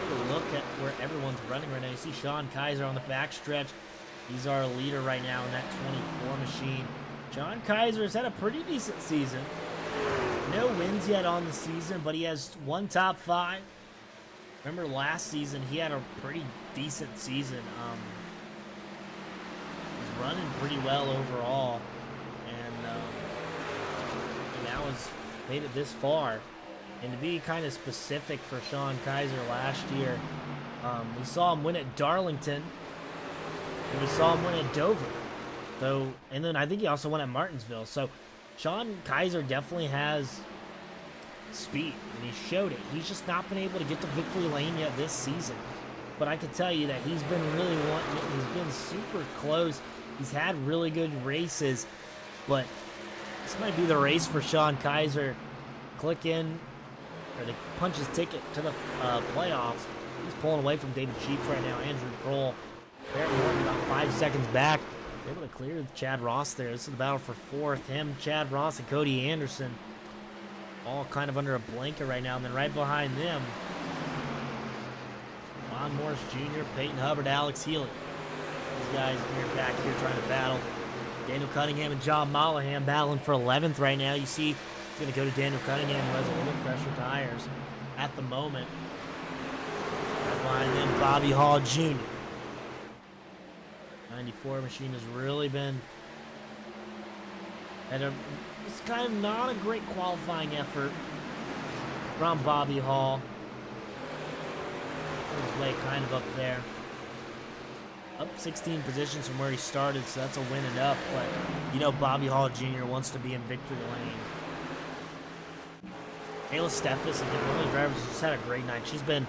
Take a look at where everyone's running right now. You see Sean Kaiser on the backstretch. He's our leader right now in that 24 machine. Sean Kaiser has had a pretty decent season. No wins yet on the season, but he has one top 5. Remember last season, he had a pretty decent season. He's running pretty well overall. And now has made it this far. And to be kind of specific for Sean Kaiser last year, we saw him win at Darlington. And we saw him win at Dover. So, and then I think he also won at Martinsville. So Sean Kaiser definitely has speed, and he showed it. He's just not been able to get to victory lane yet this season. But I can tell you that he's been really wanting it. He's been super close. He's had really good races, but this might be the race for Sean Kaiser. Click in, or to punch his ticket to the playoffs. He's pulling away from David Sheets right now. Andrew Prohl, Barrett Morton about 5 seconds back. Able to clear Chad Ross there. This is the battle for 4th. Him, Chad Ross, and Cody Anderson all kind of under a blanket right now. And then right behind them, Ron Morris Jr., Peyton Hubbard, Alex Healy. These guys are back here trying to battle. Daniel Cunningham and John Mollahan battling for 11th right now. You see it's going to go to Daniel Cunningham, who has a little fresher tires at the moment. Right behind them, Bobby Hall Jr. 94 machine has really been at it's kind of not a great qualifying effort from Bobby Hall. His way kind of up there. Up 16 positions from where he started, so that's a win enough. But you know Bobby Hall Jr. wants to be in victory lane. Kayla Steffes, and one of the drivers, just had a great night. She's been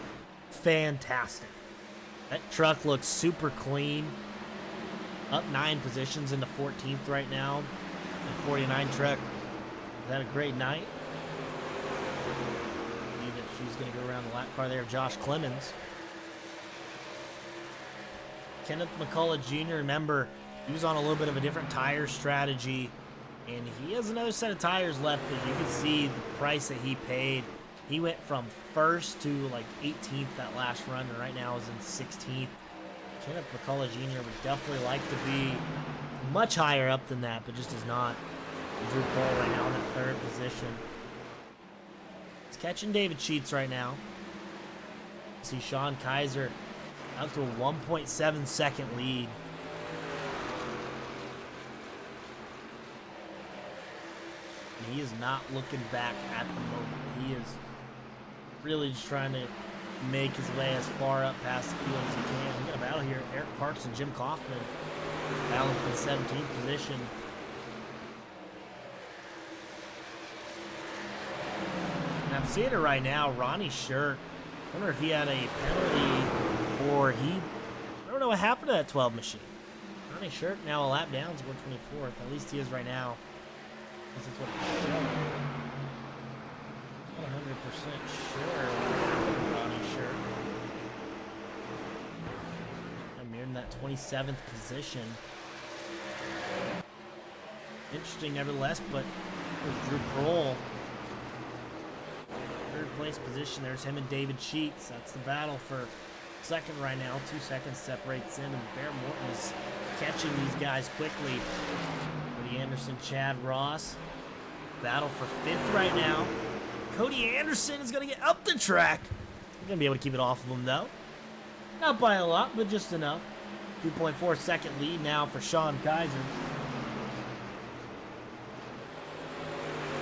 fantastic. That truck looks super clean. Up 9 positions into 14th right now. The 49 truck has had a great night. I believe that she's going to go around the lap car there. Josh Clemens. Kenneth McCullough Jr., remember, he was on a little bit of a different tire strategy. And he has another set of tires left, but you can see the price that he paid. He went from 1st to like 18th that last run, and right now is in 16th. Kenneth McCullough Jr. would definitely like to be much higher up than that, but just is not. Drew Prohl right now in that 3rd position. He's catching David Sheets right now. See Sean Kaiser out to a 1.7 second lead. And he is not looking back at the moment. He is really just trying to make his way as far up past the field as he can. We got a battle here. Eric Parks and Jim Kaufman battling for the 17th position. And I'm seeing it right now. Ronnie Shirk. I wonder if he had a penalty or I don't know what happened to that 12 machine. Ronnie Shirk now a lap down to 124th. At least he is right now. This is what it's showing. 100% sure Ronnie Shirk. I'm near in that 27th position. Interesting nevertheless, but there's Drew Prohl. 3rd place position. There's him and David Sheets. That's the battle for 2nd right now. 2 seconds separates him, and Bear Morton is catching these guys quickly. Cody Anderson, Chad Ross. Battle for 5th right now. Cody Anderson is going to get up the track. He's going to be able to keep it off of him, though. Not by a lot, but just enough. 2.4 second lead now for Sean Kaiser.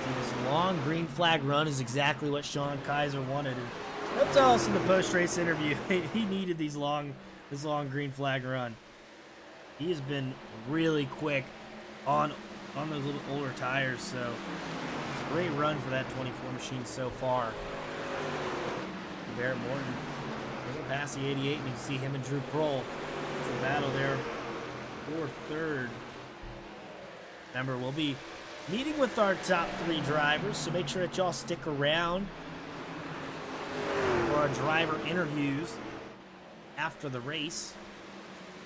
See, this long green flag run is exactly what Sean Kaiser wanted. He'll tell us in the post-race interview he needed this long green flag run. He has been really quick on those little older tires, so great run for that 24 machine so far. Barrett Morton past the 88, and you can see him and Drew Prohl. It's a battle there for 3rd. Remember, we'll be meeting with our top 3 drivers, so make sure that y'all stick around for our driver interviews after the race,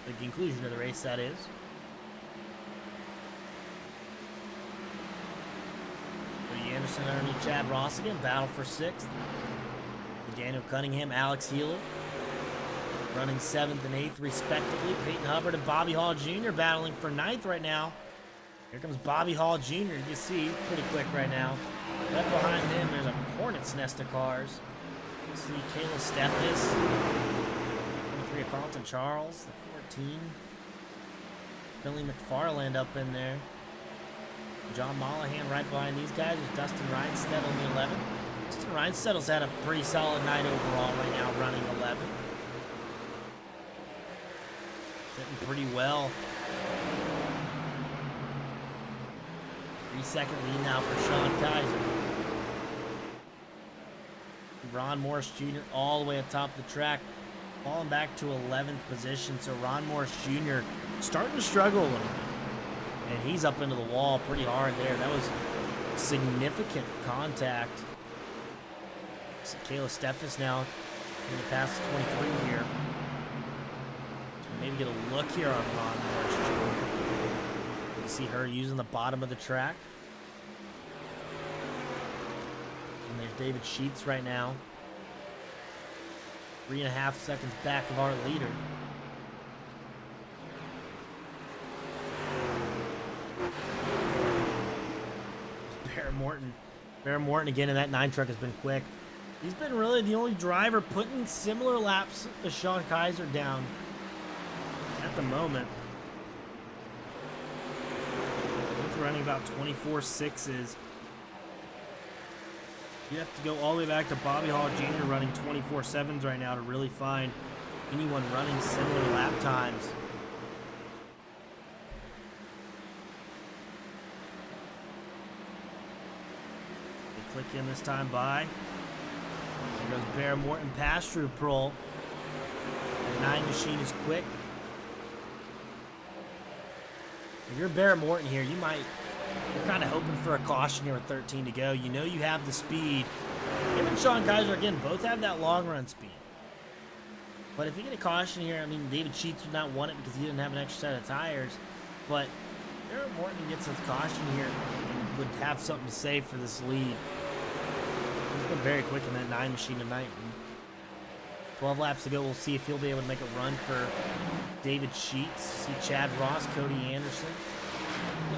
the conclusion of the race, that is. Cody Anderson underneath Chad Ross again, battle for 6th. Daniel Cunningham, Alex Healy running 7th and 8th respectively. Peyton Hubbard and Bobby Hall Jr. battling for 9th right now. Here comes Bobby Hall Jr. You can see he's pretty quick right now. Right behind him, there's a hornet's nest of cars. You see Kayla Steffes, 23 of Carlton Charles, the 14. Billy McFarland up in there. John Mollahan right behind these guys. There's Dustin Reinstedt on the 11. Dustin Reinstettel's had a pretty solid night overall right now, running 11. Sitting pretty well. 3-second lead now for Sean Kaiser. Ron Morris Jr. all the way atop the track, falling back to 11th position. So Ron Morris Jr. starting to struggle a little bit. And he's up into the wall pretty hard there. That was significant contact. So Kayla Steffes now in the past 23 here. So maybe get a look here on Ron Morris Jr. You see her using the bottom of the track. And there's David Sheets right now. 3.5 seconds back of our leader. Bear Morton again in that 9 truck has been quick. He's been really the only driver putting similar laps to Sean Kaiser down at the moment. He's running about 24.6s. You have to go all the way back to Bobby Hall Jr. running 24.7s right now to really find anyone running similar lap times. They click in this time by. There goes Bear Morton past Drew Prohl. The 9 machine is quick. If you're Bear Morton here, you're kind of hoping for a caution here with 13 to go. You know you have the speed. Him and Sean Kaiser, again, both have that long run speed. But if you get a caution here, I mean, David Sheets would not want it because he didn't have an extra set of tires. But Bear Morton gets a caution here, would have something to say for this lead. He's been very quick in that 9 machine tonight. 12 laps to go. We'll see if he'll be able to make a run for David Sheets. See Chad Ross, Cody Anderson.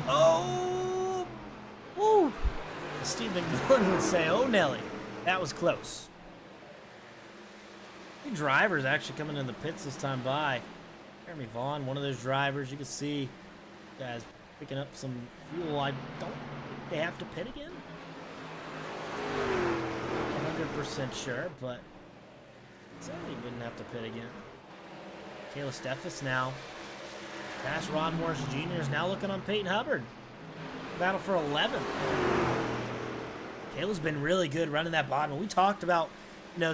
Oh! Woo! Steve McMillan would say, oh, Nelly. That was close. 2 drivers actually coming in the pits this time by. Jeremy Vaughn, one of those drivers. You can see guys picking up some fuel. I don't think they have to pit again. 100% sure, but certainly wouldn't have to pit again. Kayla Steffes now. Past Ron Morris Jr. is now looking on Peyton Hubbard. Battle for 11th. Kayla's been really good running that bottom. We talked about,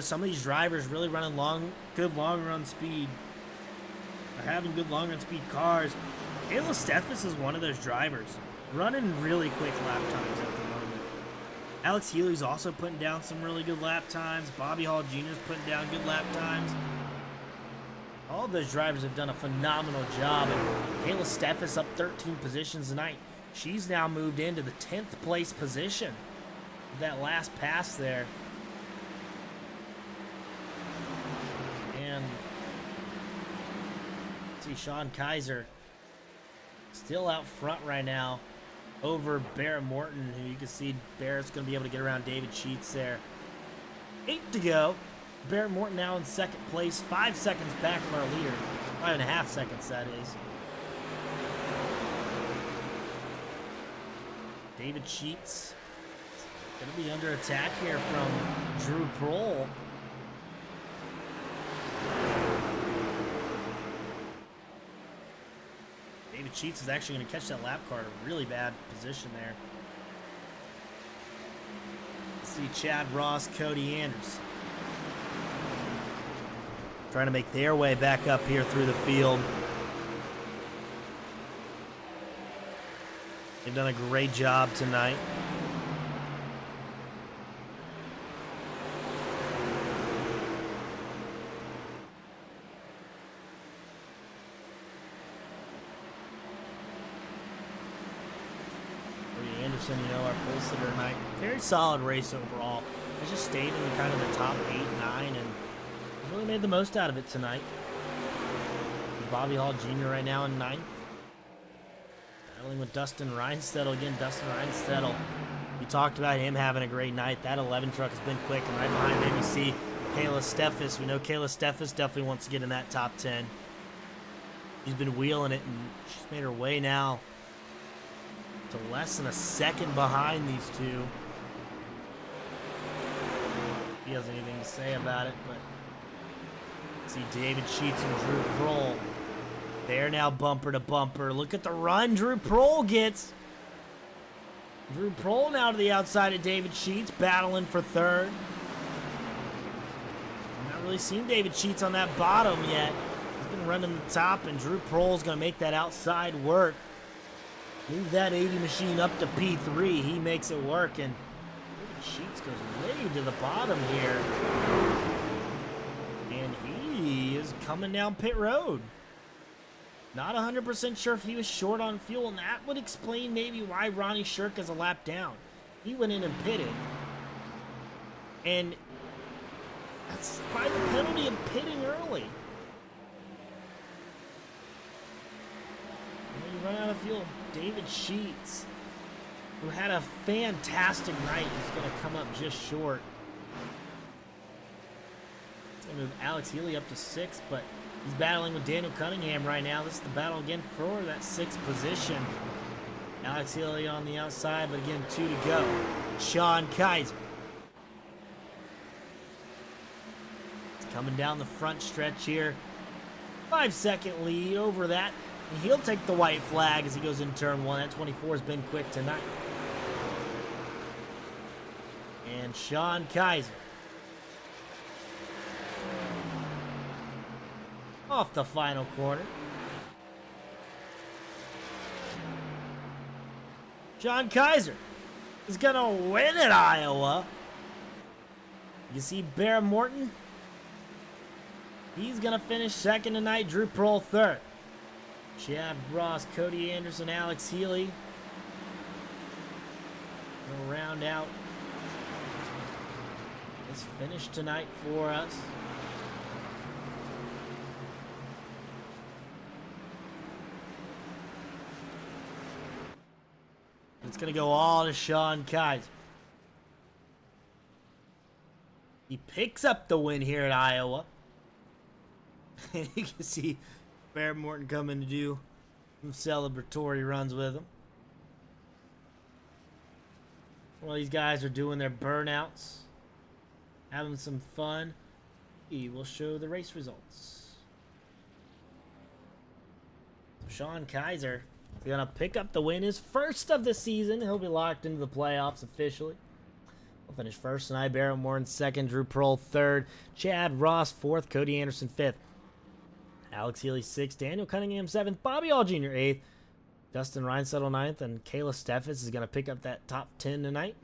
some of these drivers really running good long run speed. Or having good long run speed cars. Kayla Steffes is one of those drivers. Running really quick lap times at the moment. Alex Healy's also putting down some really good lap times. Bobby Hall Jr. is putting down good lap times. All of those drivers have done a phenomenal job. And Kayla Steffes up 13 positions tonight. She's now moved into the 10th place position. That last pass there. And see Sean Kaiser still out front right now over Bear Morton, who you can see Bear's going to be able to get around David Sheets there. 8 to go. Bear Morton now in 2nd place, 5 seconds back of our leader. 5.5 seconds, that is. David Sheets going to be under attack here from Drew Prohl. David Sheets is actually going to catch that lap car at a really bad position there. See Chad Ross, Cody Anderson trying to make their way back up here through the field. They've done a great job tonight. Anderson, you know, our pole sitter tonight. Very solid race overall. He just stayed in kind of the top 8, 9, and really made the most out of it tonight. Bobby Hall Jr. right now in 9th. Battling with Dustin Reinstedel again. Dustin Reinstedel. We talked about him having a great night. That 11 truck has been quick, and right behind him you see Kayla Steffes. We know Kayla Steffes definitely wants to get in that top 10. She's been wheeling it, and she's made her way now to less than a second behind these two. He has anything to say about it, but see David Sheets and Drew Prohl. They're now bumper to bumper. Look at the run Drew Prohl gets. Drew Prohl now to the outside of David Sheets, battling for third. I've not really seen David Sheets on that bottom yet. He's been running the top, and Drew Prohl's going to make that outside work. Move that 80 machine up to P3. He makes it work, and David Sheets goes way to the bottom here. And he is coming down pit road. Not 100% sure if he was short on fuel, and that would explain maybe why Ronnie Shirk is a lap down. He went in and pitted. And that's probably the penalty of pitting early. When you run out of fuel, David Sheets, who had a fantastic night, is going to come up just short. It's going to move Alex Healy up to 6th, but he's battling with Daniel Cunningham right now. This is the battle again for that 6th position. Alex Healy on the outside, but again, 2 to go. Sean Kaiser. He's coming down the front stretch here. 5-second lead over that. And he'll take the white flag as he goes into turn 1. That 24 has been quick tonight. And Sean Kaiser. Off the final corner. Sean Kaiser is going to win at Iowa. You see Bear Morton. He's going to finish 2nd tonight. Drew Prohl 3rd. Chad Ross, Cody Anderson, Alex Healy. We'll round out this finish tonight for us. It's going to go all to Sean Kaiser. He picks up the win here at Iowa. You can see Bear Morton coming to do some celebratory runs with him. While these guys are doing their burnouts, having some fun, he will show the race results. So Sean Kaiser is going to pick up the win, his first of the season. He'll be locked into the playoffs officially. He'll finish 1st tonight. Barrett Morton 2nd. Drew Prohl 3rd. Chad Ross 4th. Cody Anderson 5th. Alex Healy 6th. Daniel Cunningham 7th. Bobby Hall Jr. 8th. Dustin Reinstedel 9th. And Kayla Steffes is going to pick up that top 10 tonight.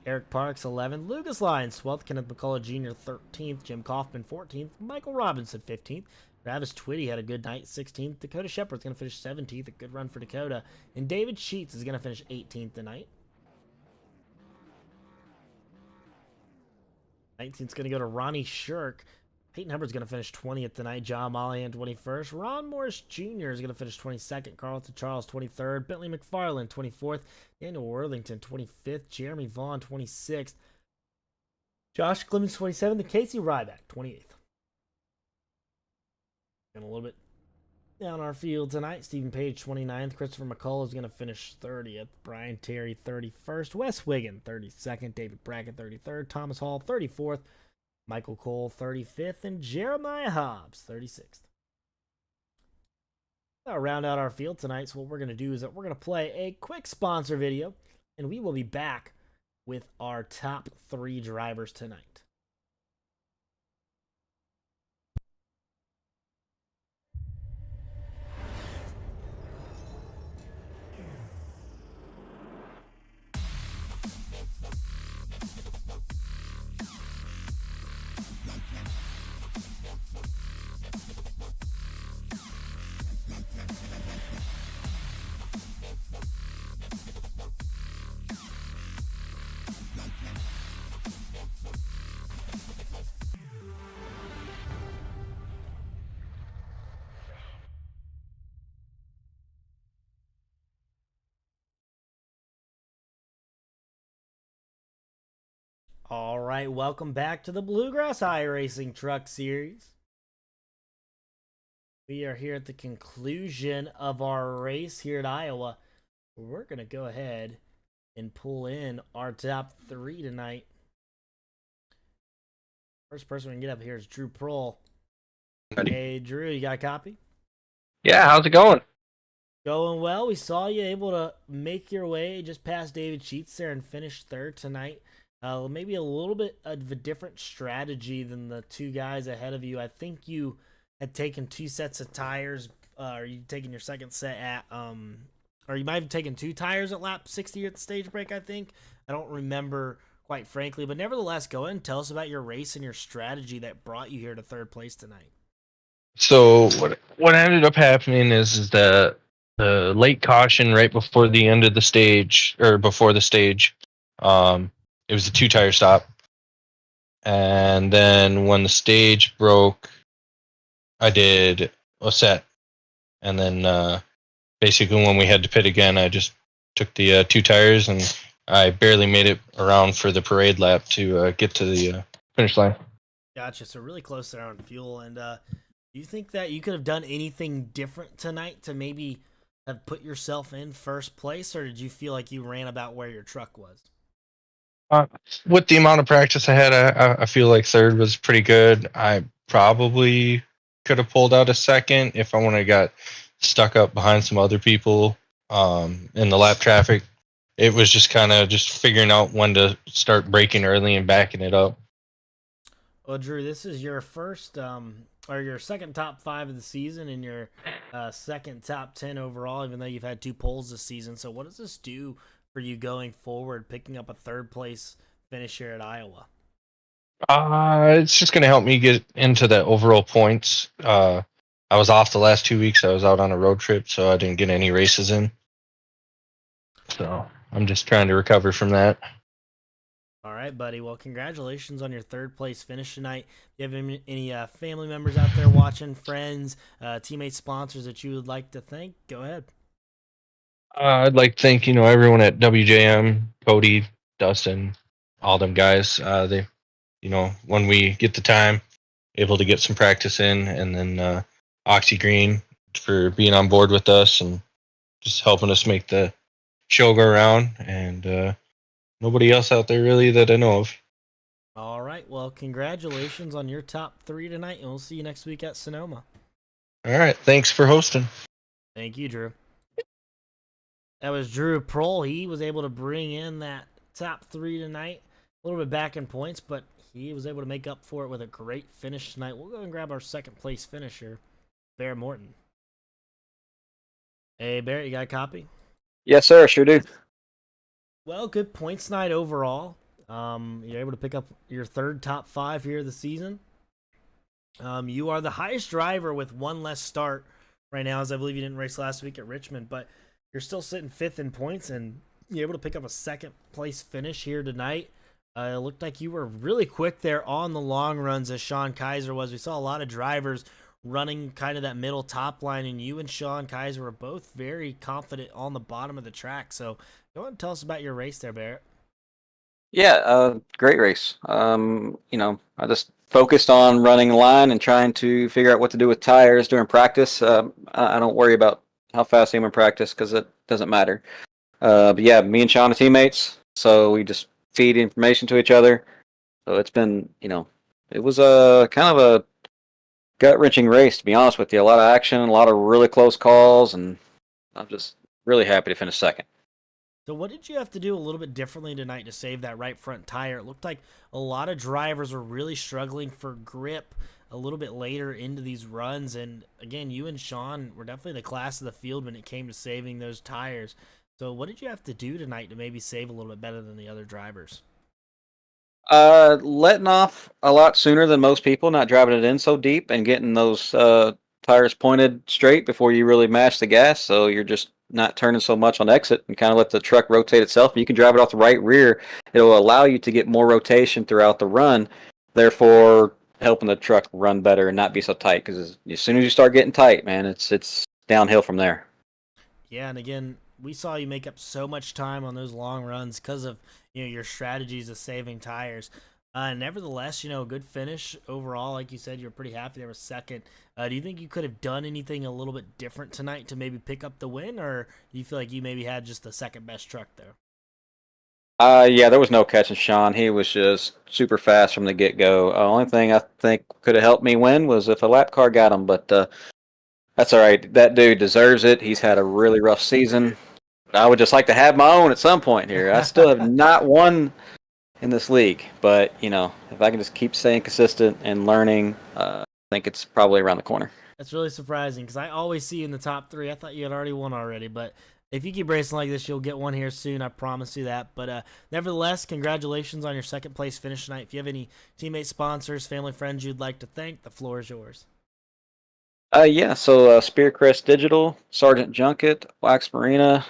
Eric Parks 11th. Lucas Lyons 12th. Kenneth McCullough Jr. 13th. Jim Kaufman 14th. Michael Robinson 15th. Travis Twitty had a good night, 16th. Dakota Shepard's going to finish 17th, a good run for Dakota. And David Sheets is going to finish 18th tonight. 19th is going to go to Ronnie Shirk. Peyton Hubbard's going to finish 20th tonight. John Mollahan 21st. Ron Morris Jr. is going to finish 22nd. Carlton Charles 23rd. Bentley McFarland 24th. Daniel Worthington 25th. Jeremy Vaughn 26th. Josh Clemens 27th. And Casey Ryback 28th. And a little bit down our field tonight. Stephen Page 29th. Christopher McCullough is going to finish 30th. Brian Terry 31st. Wes Wiggin 32nd. David Brackett 33rd. Thomas Hall 34th. Michael Cole 35th. And Jeremiah Hobbs 36th. That'll round out our field tonight. So what we're going to do is that we're going to play a quick sponsor video. And we will be back with our top 3 drivers tonight. All right, welcome back to the Bluegrass Iracing Truck Series. We are here at the conclusion of our race here at Iowa. We're going to go ahead and pull in our top 3 tonight. First person we can get up here is Drew Prohl. Hey, Drew, you got a copy? Yeah, how's it going? Going well. We saw you able to make your way just past David Sheets there and finish third tonight. Maybe a little bit of a different strategy than the two guys ahead of you. I think you had taken 2 sets of tires, or you taking your second set at, or you might have taken 2 tires at lap 60 at the stage break, I think. I don't remember quite frankly, but nevertheless, go ahead and tell us about your race and your strategy that brought you here to third place tonight. So what ended up happening is the late caution right before the end of the stage, or before the stage. It was a 2-tire stop, and then when the stage broke, I did a set, and then basically when we had to pit again, I just took the 2 tires, and I barely made it around for the parade lap to get to the finish line. Gotcha. So really close there on fuel. And do you think that you could have done anything different tonight to maybe have put yourself in first place, or did you feel like you ran about where your truck was? With the amount of practice I had, I feel like third was pretty good. I probably could have pulled out a second if I wouldn't have got stuck up behind some other people in the lap traffic. It was just kind of just figuring out when to start braking early and backing it up. Well, Drew, this is your first or your second top 5 of the season and your second top 10 overall, even though you've had 2 poles this season. So what does this do for you going forward, picking up a third place finish here at Iowa? It's just going to help me get into the overall points. I was off the last 2 weeks. I was out on a road trip, so I didn't get any races in. So I'm just trying to recover from that. All right, buddy. Well, congratulations on your third place finish tonight. Do you have any family members out there watching, friends, teammates, sponsors that you would like to thank? Go ahead. I'd like to thank everyone at WJM, Cody, Dustin, all them guys. They, when we get the time, able to get some practice in, and then Oxy Green for being on board with us and just helping us make the show go around, and nobody else out there really that I know of. All right. Well, congratulations on your top 3 tonight, and we'll see you next week at Sonoma. All right. Thanks for hosting. Thank you, Drew. That was Drew Prohl. He was able to bring in that top 3 tonight. A little bit back in points, but he was able to make up for it with a great finish tonight. We'll go and grab our second place finisher, Barrett Morton. Hey, Barrett, you got a copy? Yes, sir. Sure do. Well, good points night overall. You're able to pick up your third top 5 here of the season. You are the highest driver with 1 less start right now, as I believe you didn't race last week at Richmond, but you're still sitting 5th in points, and you're able to pick up a second place finish here tonight. It looked like you were really quick there on the long runs, as Sean Kaiser was. We saw a lot of drivers running kind of that middle top line, and you and Sean Kaiser were both very confident on the bottom of the track. So go ahead and tell us about your race there, Barrett. Yeah, great race. I just focused on running the line and trying to figure out what to do with tires during practice. I don't worry about how fast I am in practice because it doesn't matter. But yeah, me and Sean are teammates, so we just feed information to each other. So it's been, it was a kind of a gut-wrenching race, to be honest with you. A lot of action, a lot of really close calls, and I'm just really happy to finish second. So what did you have to do a little bit differently tonight to save that right front tire? It looked like a lot of drivers were really struggling for grip a little bit later into these runs. And again, you and Sean were definitely the class of the field when it came to saving those tires. So what did you have to do tonight to maybe save a little bit better than the other drivers? Letting off a lot sooner than most people, not driving it in so deep and getting those tires pointed straight before you really mash the gas. So you're just not turning so much on exit and kind of let the truck rotate itself. You can drive it off the right rear. It'll allow you to get more rotation throughout the run, therefore helping the truck run better and not be so tight. Because as soon as you start getting tight, man, it's downhill from there. Yeah, and again, we saw you make up so much time on those long runs because of your strategies of saving tires. Nevertheless, a good finish overall. Like you said, you're pretty happy there was second. Do you think you could have done anything a little bit different tonight to maybe pick up the win, or do you feel like you maybe had just the second best truck there? Yeah, there was no catching Sean. He was just super fast from the get-go. Only thing I think could have helped me win was if a lap car got him, but that's all right. That dude deserves it. He's had a really rough season. I would just like to have my own at some point here. I still have not won in this league, but if I can just keep staying consistent and learning, I think it's probably around the corner. That's really surprising because I always see you in the top three. I thought you had already won already, but if you keep racing like this, you'll get one here soon. I promise you that. But nevertheless, congratulations on your second place finish tonight. If you have any teammates, sponsors, family, friends you'd like to thank, the floor is yours. Yeah, so Spearcrest Digital, Sergeant Junket, Wax Marina,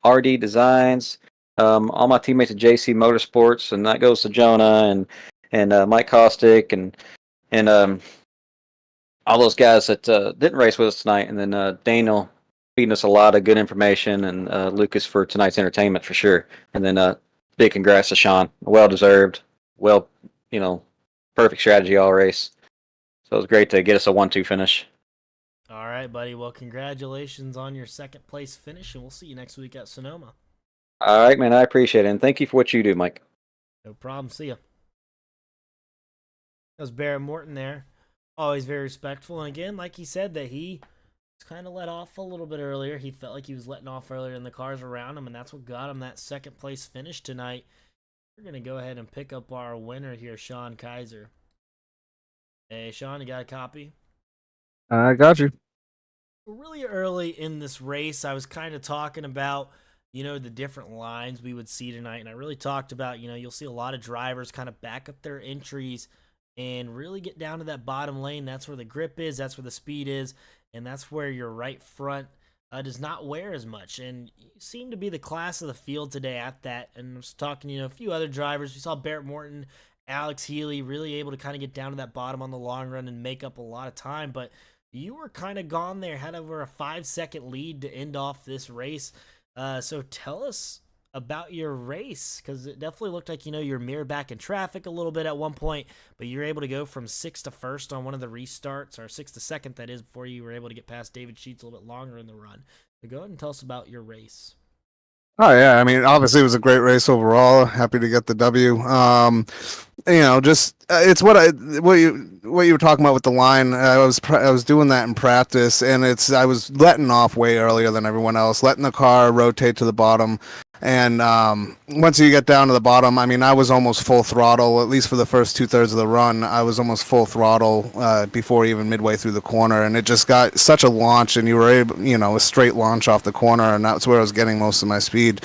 RD Designs, all my teammates at JC Motorsports, and that goes to Jonah and Mike Kostick and all those guys that didn't race with us tonight, and then Daniel feeding us a lot of good information, and Lucas for tonight's entertainment for sure. And then big congrats to Sean, well deserved, perfect strategy all race. So it was great to get us a 1-2 finish. All right, buddy. Well, congratulations on your second place finish, and we'll see you next week at Sonoma. All right, man. I appreciate it, and thank you for what you do, Mike. No problem. See ya. That was Barrett Morton there. Always very respectful. And again, like he said, that he was kind of let off a little bit earlier. He felt like he was letting off earlier in the cars around him, and that's what got him that second place finish tonight. We're going to go ahead and pick up our winner here, Sean Kaiser. Hey, Sean, you got a copy? I got you. Really early in this race, I was kind of talking about, the different lines we would see tonight. And I really talked about, you'll see a lot of drivers kind of back up their entries and really get down to that bottom lane. That's where the grip is. That's where the speed is. And that's where your right front does not wear as much. And you seem to be the class of the field today at that. And I was talking, a few other drivers. We saw Barrett Morton, Alex Healy really able to kind of get down to that bottom on the long run and make up a lot of time. But you were kind of gone there, had over a 5-second lead to end off this race. So tell us about your race, because it definitely looked like, you were mirrored back in traffic a little bit at one point, but you were able to go from 6th to 1st on one of the restarts, or 6th to 2nd, that is, before you were able to get past David Sheets a little bit longer in the run. So go ahead and tell us about your race. Oh yeah, I mean, obviously it was a great race overall. Happy to get the W. It's what you were talking about with the line. I was doing that in practice, and I was letting off way earlier than everyone else, letting the car rotate to the bottom. And once you get down to the bottom, I mean, I was almost full throttle, at least for the first 2/3 of the run. I was almost full throttle before even midway through the corner, and it just got such a launch, and you were able, a straight launch off the corner, and that's where I was getting most of my speed.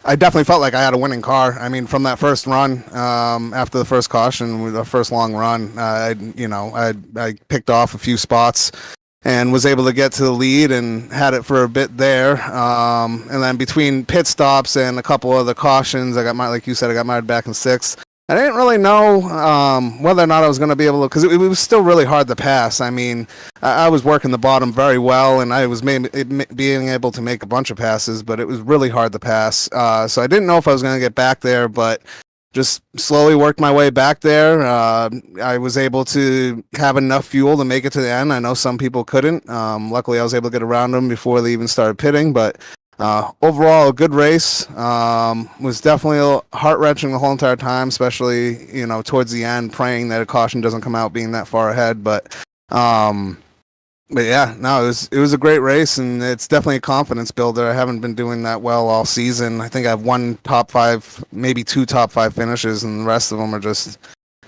I definitely felt like I had a winning car. I mean, from that first run, after the first caution, the first long run, I picked off a few spots and was able to get to the lead and had it for a bit there. And then between pit stops and a couple of the cautions, like you said, I got married back in 6th. I didn't really know whether or not I was going to be able to, because it was still really hard to pass. I mean, I was working the bottom very well, and I was being able to make a bunch of passes, but it was really hard to pass. So I didn't know if I was going to get back there, but just slowly worked my way back there. I was able to have enough fuel to make it to the end. I know some people couldn't. Luckily, I was able to get around them before they even started pitting, but overall, a good race. Was definitely heart-wrenching the whole entire time, especially, towards the end, praying that a caution doesn't come out being that far ahead. But yeah, no, it was a great race, and it's definitely a confidence builder. I haven't been doing that well all season. I think I have one top 5, maybe 2 top 5 finishes, and the rest of them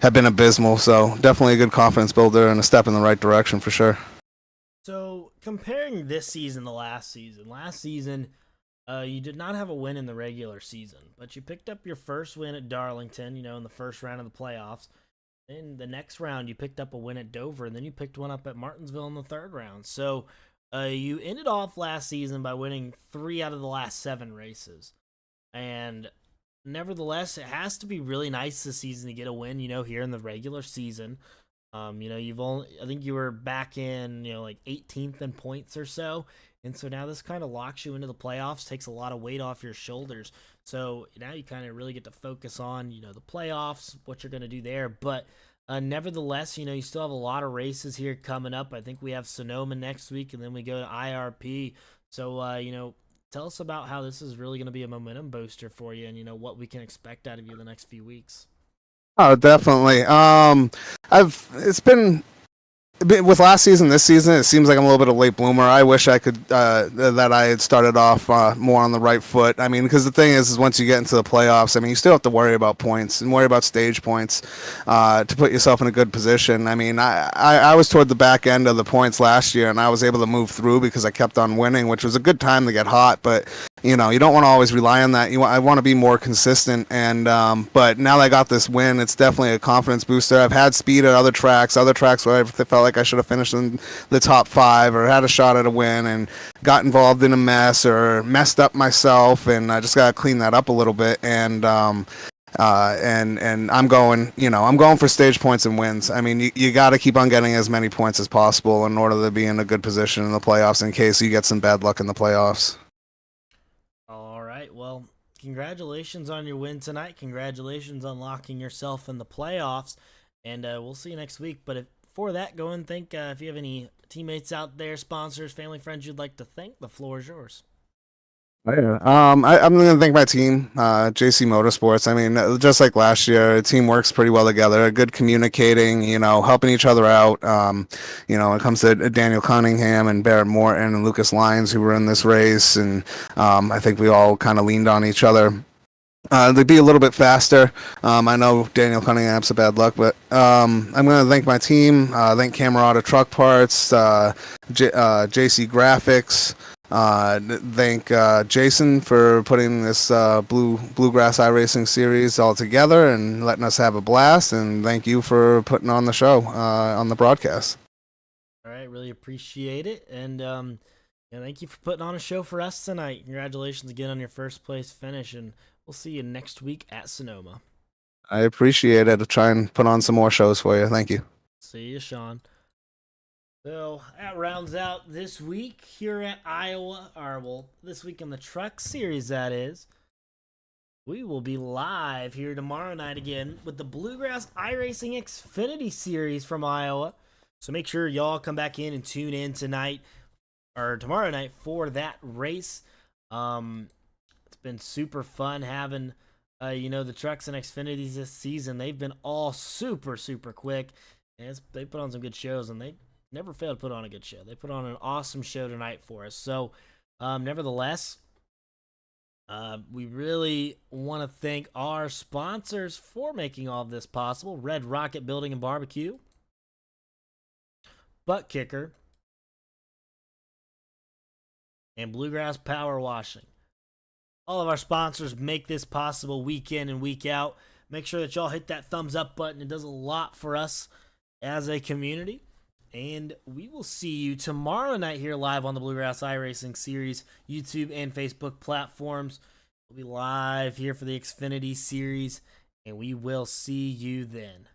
have been abysmal. So definitely a good confidence builder and a step in the right direction for sure. So comparing this season to last season, you did not have a win in the regular season, but you picked up your first win at Darlington, in the first round of the playoffs. In the next round, you picked up a win at Dover, and then you picked one up at Martinsville in the 3rd round. So you ended off last season by winning 3 out of the last 7 races. And nevertheless, it has to be really nice this season to get a win, here in the regular season. I think you were back in, like 18th in points or so. And so now this kind of locks you into the playoffs, takes a lot of weight off your shoulders. So now you kind of really get to focus on, the playoffs, what you're going to do there. But nevertheless, you still have a lot of races here coming up. I think we have Sonoma next week, and then we go to IRP. So, tell us about how this is really going to be a momentum booster for you and, what we can expect out of you the next few weeks. Oh, definitely. It's been with last season, this season, it seems like I'm a little bit of a late bloomer. I wish I could that I had started off more on the right foot. I mean, because the thing is once you get into the playoffs, I mean, you still have to worry about points and worry about stage points to put yourself in a good position. I mean, I was toward the back end of the points last year, and I was able to move through because I kept on winning, which was a good time to get hot. But you don't want to always rely on that. I want to be more consistent, and but now that I got this win, it's definitely a confidence booster. I've had speed at other tracks where I felt like I should have finished in the top 5 or had a shot at a win, and got involved in a mess or messed up myself, and I just got to clean that up a little bit. And I'm going, I'm going for stage points and wins. I mean, you got to keep on getting as many points as possible in order to be in a good position in the playoffs in case you get some bad luck in the playoffs. All right, well, congratulations on your win tonight. Congratulations on locking yourself in the playoffs, and we'll see you next week. But before that, go and think if you have any teammates out there, sponsors, family, friends you'd like to thank. The floor is yours. Yeah. I'm going to thank my team, JC Motorsports. I mean, just like last year, the team works pretty well together. Good communicating, helping each other out. When it comes to Daniel Cunningham and Barrett Morton and Lucas Lyons, who were in this race, and I think we all kind of leaned on each other. They'd be a little bit faster. I know Daniel Cunningham's a bad luck, but I'm going to thank my team. Thank Camerata Truck Parts, JC Graphics. Thank Jason for putting this Bluegrass Iracing series all together and letting us have a blast. And thank you for putting on the show on the broadcast. All right, really appreciate it. And thank you for putting on a show for us tonight. Congratulations again on your first place finish, and we'll see you next week at Sonoma. I appreciate it. I'll try and put on some more shows for you. Thank you. See you, Sean. So that rounds out this week here at Iowa, this week in the Truck Series, that is. We will be live here tomorrow night again with the Bluegrass Iracing Xfinity Series from Iowa. So make sure y'all come back in and tune in tonight or tomorrow night for that race. It's been super fun having, the trucks and Xfinities this season. They've been all super, super quick, and they put on some good shows, and they never fail to put on a good show. They put on an awesome show tonight for us. So, nevertheless, we really want to thank our sponsors for making all of this possible. Red Rocket Building and Barbecue, Butt Kicker, and Bluegrass Power Washing. All of our sponsors make this possible week in and week out. Make sure that y'all hit that thumbs up button. It does a lot for us as a community. And we will see you tomorrow night here live on the Bluegrass iRacing Series YouTube and Facebook platforms. We'll be live here for the Xfinity Series, and we will see you then.